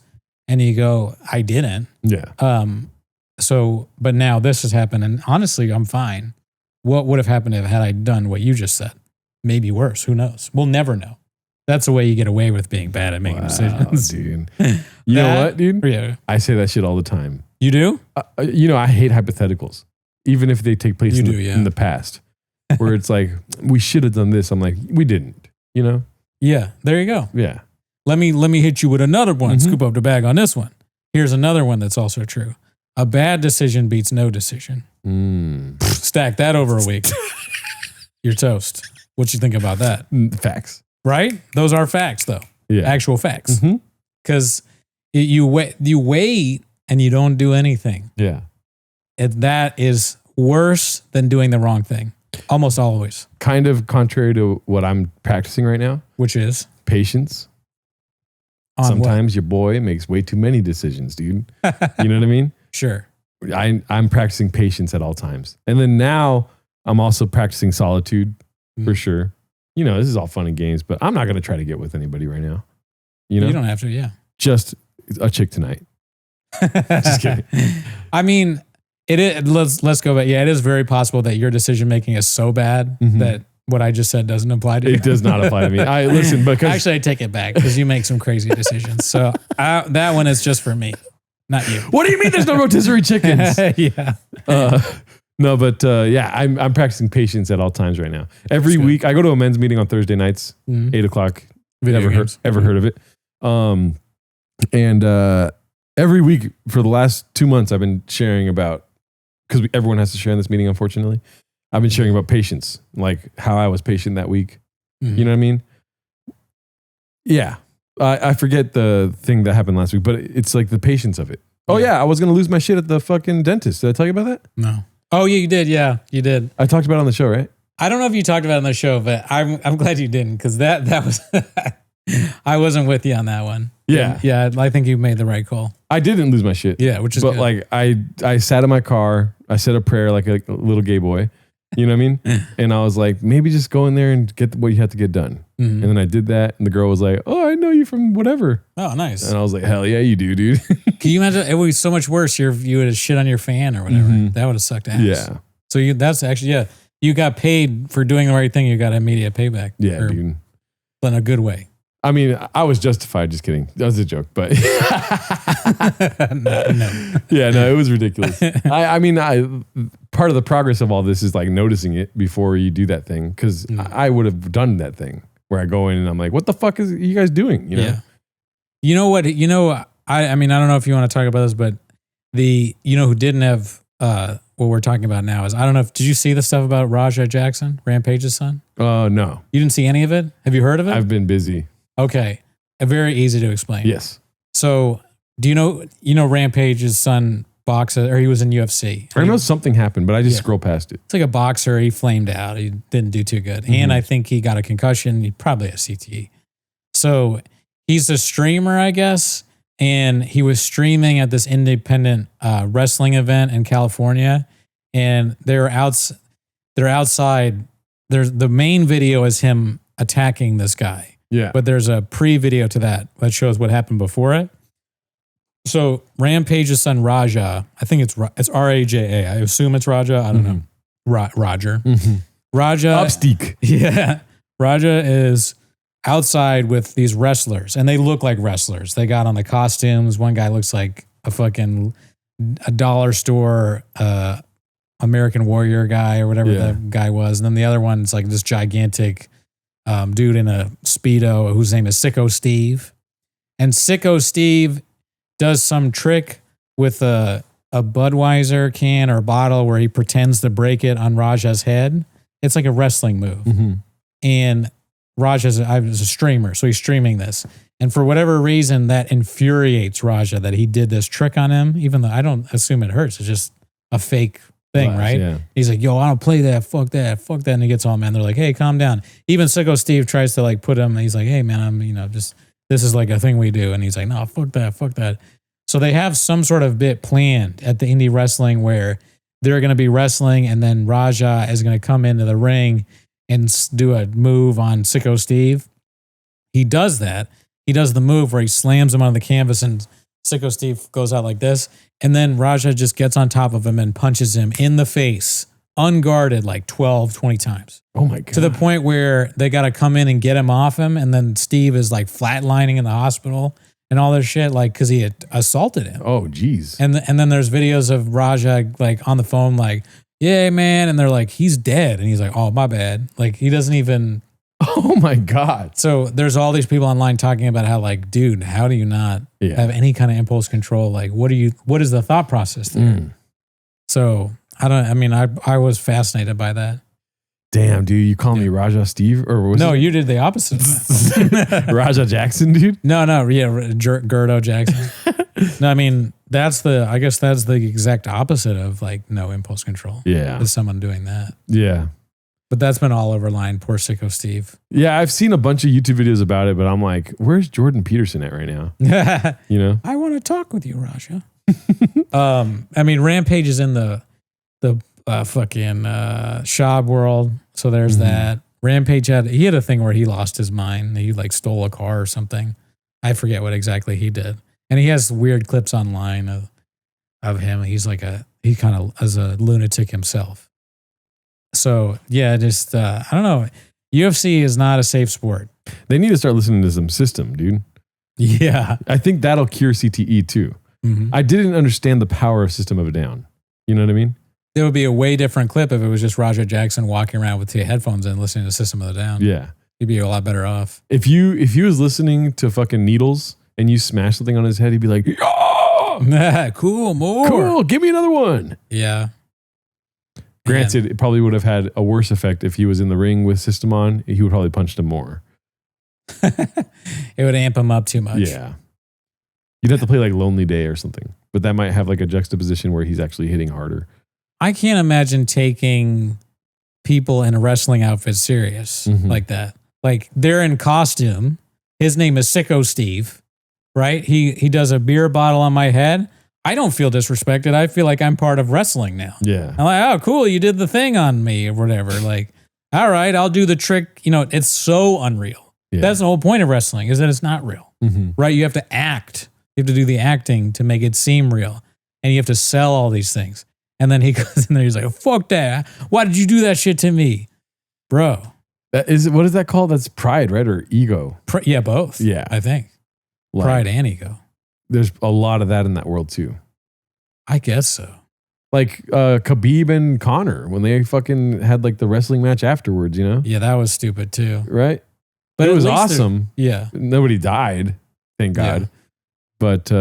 And you go, I didn't. Yeah. But now this has happened. And honestly, I'm fine. What would have happened had I done what you just said? Maybe worse. Who knows? We'll never know. That's the way you get away with being bad at making decisions. Dude. You know what, dude? Yeah. I say that shit all the time. You do? I hate hypotheticals, even if they take place in the past, where it's like, we should have done this. I'm like, we didn't. you know? Yeah, there you go. Yeah. Let me hit you with another one. Mhm. Scoop up the bag on this one. Here's another one that's also true. A bad decision beats no decision. Stack that over a week. You're toast. What you think about that? Facts. Right? Those are facts, though. Yeah. Actual facts. Mhm. Because you wait and you don't do anything. Yeah. That is worse than doing the wrong thing. Almost always. Kind of contrary to what I'm practicing right now. Which is? Patience. On Sometimes your boy makes way too many decisions, dude. You know what I mean? Sure. I'm practicing patience at all times. And then now I'm also practicing solitude for sure. You know, this is all fun and games, but I'm not going to try to get with anybody right now. You know? You don't have to, yeah. Just a chick tonight. Just kidding. I mean, let's go back. Yeah, it is very possible that your decision making is so bad that what I just said doesn't apply to you. It does not apply to me. I listen because actually I take it back because you make some crazy decisions. So that one is just for me, not you. What do you mean there's no rotisserie chickens? Yeah. No, but yeah, I'm practicing patience at all times right now. Every week, I go to a men's meeting on Thursday nights, 8:00. Ever heard of it? And every week for the last 2 months, I've been sharing about, because everyone has to share in this meeting, unfortunately. I've been sharing about patience, like how I was patient that week. You know what I mean? Yeah. I forget the thing that happened last week, but it's like the patience of it. Oh yeah, I was going to lose my shit at the fucking dentist. Did I tell you about that? No. Oh yeah, you did. Yeah, you did. I talked about it on the show, right? I don't know if you talked about it on the show, but I'm glad you didn't, because that was I wasn't with you on that one. Yeah. Yeah, I think you made the right call. I didn't lose my shit. Yeah, which is but good. like I sat in my car, I said a prayer like a little gay boy. You know what I mean? And I was like, maybe just go in there and get what you have to get done. And then I did that, and the girl was like, "Oh, I know you from whatever." Oh, nice. And I was like, "Hell yeah, you do, dude." Can you imagine? It would be so much worse. You would have shit on your fan or whatever. That would have sucked ass. Yeah. So that's actually You got paid for doing the right thing. You got immediate payback. Yeah, dude. In a good way. I mean, I was justified. Just kidding. That was a joke, but no. Yeah, no, it was ridiculous. I mean, part of the progress of all this is like noticing it before you do that thing, because I would have done that thing where I go in and I'm like, "What the fuck is you guys doing?" You know? Yeah. You know what? I mean, I don't know if you want to talk about this, but who didn't have what we're talking about now is, I don't know if, did you see the stuff about Raja Jackson, Rampage's son? No. You didn't see any of it? Have you heard of it? I've been busy. Okay. Very easy to explain. Yes. So do you know Rampage's son boxes, or he was in UFC? I know something happened, but I just scroll past it. It's like a boxer. He flamed out. He didn't do too good. And I think he got a concussion. He probably a CTE. So he's a streamer, I guess. And he was streaming at this independent wrestling event in California. And they're outside. The main video is him attacking this guy. Yeah. But there's a pre-video to that shows what happened before it. So Rampage's son Raja, I think it's Raja. I assume it's Raja. I don't know. Roger. Raja. Upsteak. Yeah. Raja is outside with these wrestlers, and they look like wrestlers. They got on the costumes. One guy looks like a dollar store American Warrior guy or whatever the guy was. And then the other one's like this gigantic dude in a Speedo whose name is Sicko Steve. And Sicko Steve does some trick with a Budweiser can or bottle where he pretends to break it on Raja's head. It's like a wrestling move. And Raja is a streamer, so he's streaming this. And for whatever reason, that infuriates Raja that he did this trick on him, even though I don't assume it hurts. It's just a fake thing, right? Yeah. He's like, yo, I don't play that. Fuck that. Fuck that. And he gets all mad. They're like, hey, calm down. Even Sicko Steve tries to like put him, and he's like, hey, man, I'm, this is like a thing we do. And he's like, no, fuck that. Fuck that. So they have some sort of bit planned at the indie wrestling where they're going to be wrestling, and then Raja is going to come into the ring and do a move on Sicko Steve. He does that. He does the move where he slams him on the canvas, and Sicko Steve goes out like this. And then Raja just gets on top of him and punches him in the face, unguarded, like 12, 20 times. Oh my God. To the point where they got to come in and get him off him. And then Steve is like flatlining in the hospital and all this shit, like, because he had assaulted him. Oh, geez. And then there's videos of Raja like on the phone, like, yeah, man. And they're like, he's dead. And he's like, oh, my bad. Like, he doesn't even Oh my God. So there's all these people online talking about how like, dude, how do you not have any kind of impulse control? Like, what is the thought process there? So I was fascinated by that. Damn, dude, you call me Raja Steve? Or was you did the opposite. Raja Jackson, dude? No, yeah, Gerdo Jackson. No, I mean, I guess that's the exact opposite of like no impulse control. Yeah. Is someone doing that. Yeah. But that's been all over line. Poor sicko Steve. Yeah, I've seen a bunch of YouTube videos about it, but I'm like, where's Jordan Peterson at right now? You know? I want to talk with you, Raja. I mean, Rampage is in the fucking Shab world. So there's that. Rampage had a thing where he lost his mind. He like stole a car or something. I forget what exactly he did. And he has weird clips online of him. He kind of as a lunatic himself. So yeah, just I don't know. UFC is not a safe sport. They need to start listening to some System, dude. Yeah. I think that'll cure CTE too. I didn't understand the power of System of a Down. You know what I mean? It would be a way different clip if it was just Roger Jackson walking around with two headphones and listening to System of a Down. Yeah. He'd be a lot better off. If he was listening to fucking Needles and you smash something on his head, he'd be like, oh, cool, more. Cool, give me another one. Yeah. Granted, it probably would have had a worse effect if he was in the ring with System on. He would probably punched him more. It would amp him up too much. Yeah. You'd have to play like Lonely Day or something. But that might have like a juxtaposition where he's actually hitting harder. I can't imagine taking people in a wrestling outfit serious like that. Like they're in costume. His name is Sicko Steve, right? He does a beer bottle on my head. I don't feel disrespected. I feel like I'm part of wrestling now. Yeah. I'm like, oh, cool. You did the thing on me or whatever. Like, all right, I'll do the trick. You know, it's so unreal. Yeah. That's the whole point of wrestling is that it's not real, right? You have to act. You have to do the acting to make it seem real. And you have to sell all these things. And then he goes in there, he's like, fuck that. Why did you do that shit to me? Bro. What is that called? That's pride, right? Or ego? Yeah, both. Yeah. I think. Like, pride and ego. There's a lot of that in that world too. I guess so. Like Khabib and Conor, when they fucking had like the wrestling match afterwards, you know? Yeah, that was stupid too. Right? But it was awesome. Yeah. Nobody died, thank God. Yeah. But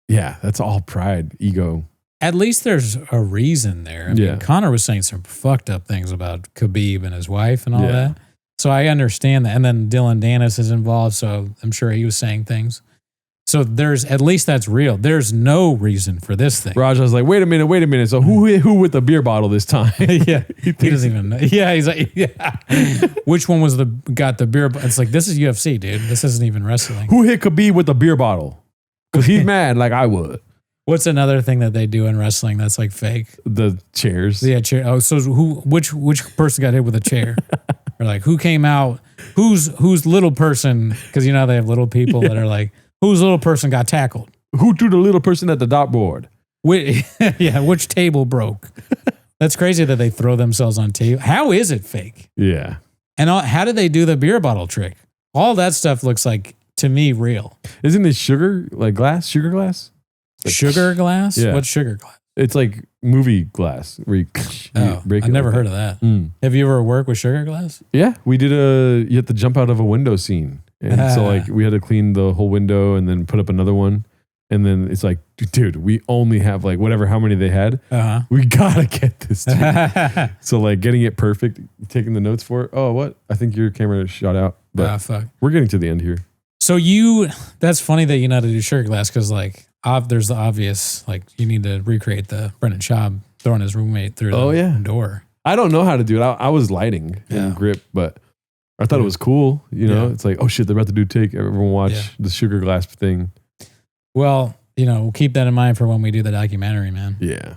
yeah, that's all pride, ego. At least there's a reason there. I mean, Conor was saying some fucked up things about Khabib and his wife and all that. So I understand that. And then Dylan Dennis is involved, so I'm sure he was saying things. So there's, at least that's real. There's no reason for this thing. Raja's like, wait a minute. So who with the beer bottle this time? Yeah. He doesn't even know. Yeah. He's like, yeah. Which one got the beer? It's like, this is UFC, dude. This isn't even wrestling. Who hit Khabib with the beer bottle? Because he's mad like I would. What's another thing that they do in wrestling that's like fake? The chairs. Yeah, chair. Oh, so which person got hit with a chair? Or like who came out? Whose little person? Because you know they have little people that are like, whose little person got tackled? Who threw the little person at the dartboard? Which table broke? That's crazy that they throw themselves on table. How is it fake? Yeah. And how did they do the beer bottle trick? All that stuff looks like to me real. Isn't it sugar glass? Like, sugar glass? Yeah. What's sugar glass? It's like movie glass where you break it. I've never heard of that. Have you ever worked with sugar glass? Yeah, we did you had to jump out of a window scene. And so like we had to clean the whole window and then put up another one. And then it's like, dude, we only have like how many they had. We gotta get this. So like getting it perfect, taking the notes for it. Oh, what? I think your camera shot out. But fuck. We're getting to the end here. So that's funny that you know how to do sugar glass because like there's the obvious, like you need to recreate the Brendan Schaub throwing his roommate through the door. I don't know how to do it. I was lighting and grip, but I thought it was cool. You know, it's like, oh shit, they're about to do take. Everyone watch the sugar glass thing. Well, you know, we'll keep that in mind for when we do the documentary, man. Yeah.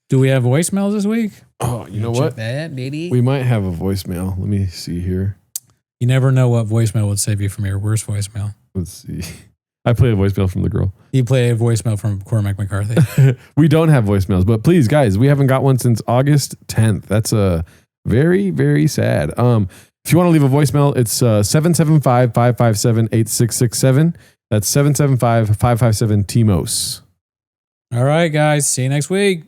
Do we have voicemails this week? Oh, you know what? That, baby. We might have a voicemail. Let me see here. You never know what voicemail would save you from your worst voicemail. Let's see. I play a voicemail from the girl. You play a voicemail from Cormac McCarthy. We don't have voicemails, but please, guys, we haven't got one since August 10th. That's very, very sad. If you want to leave a voicemail, it's 775-557-8667. That's 775-557-TMOS. All right, guys. See you next week.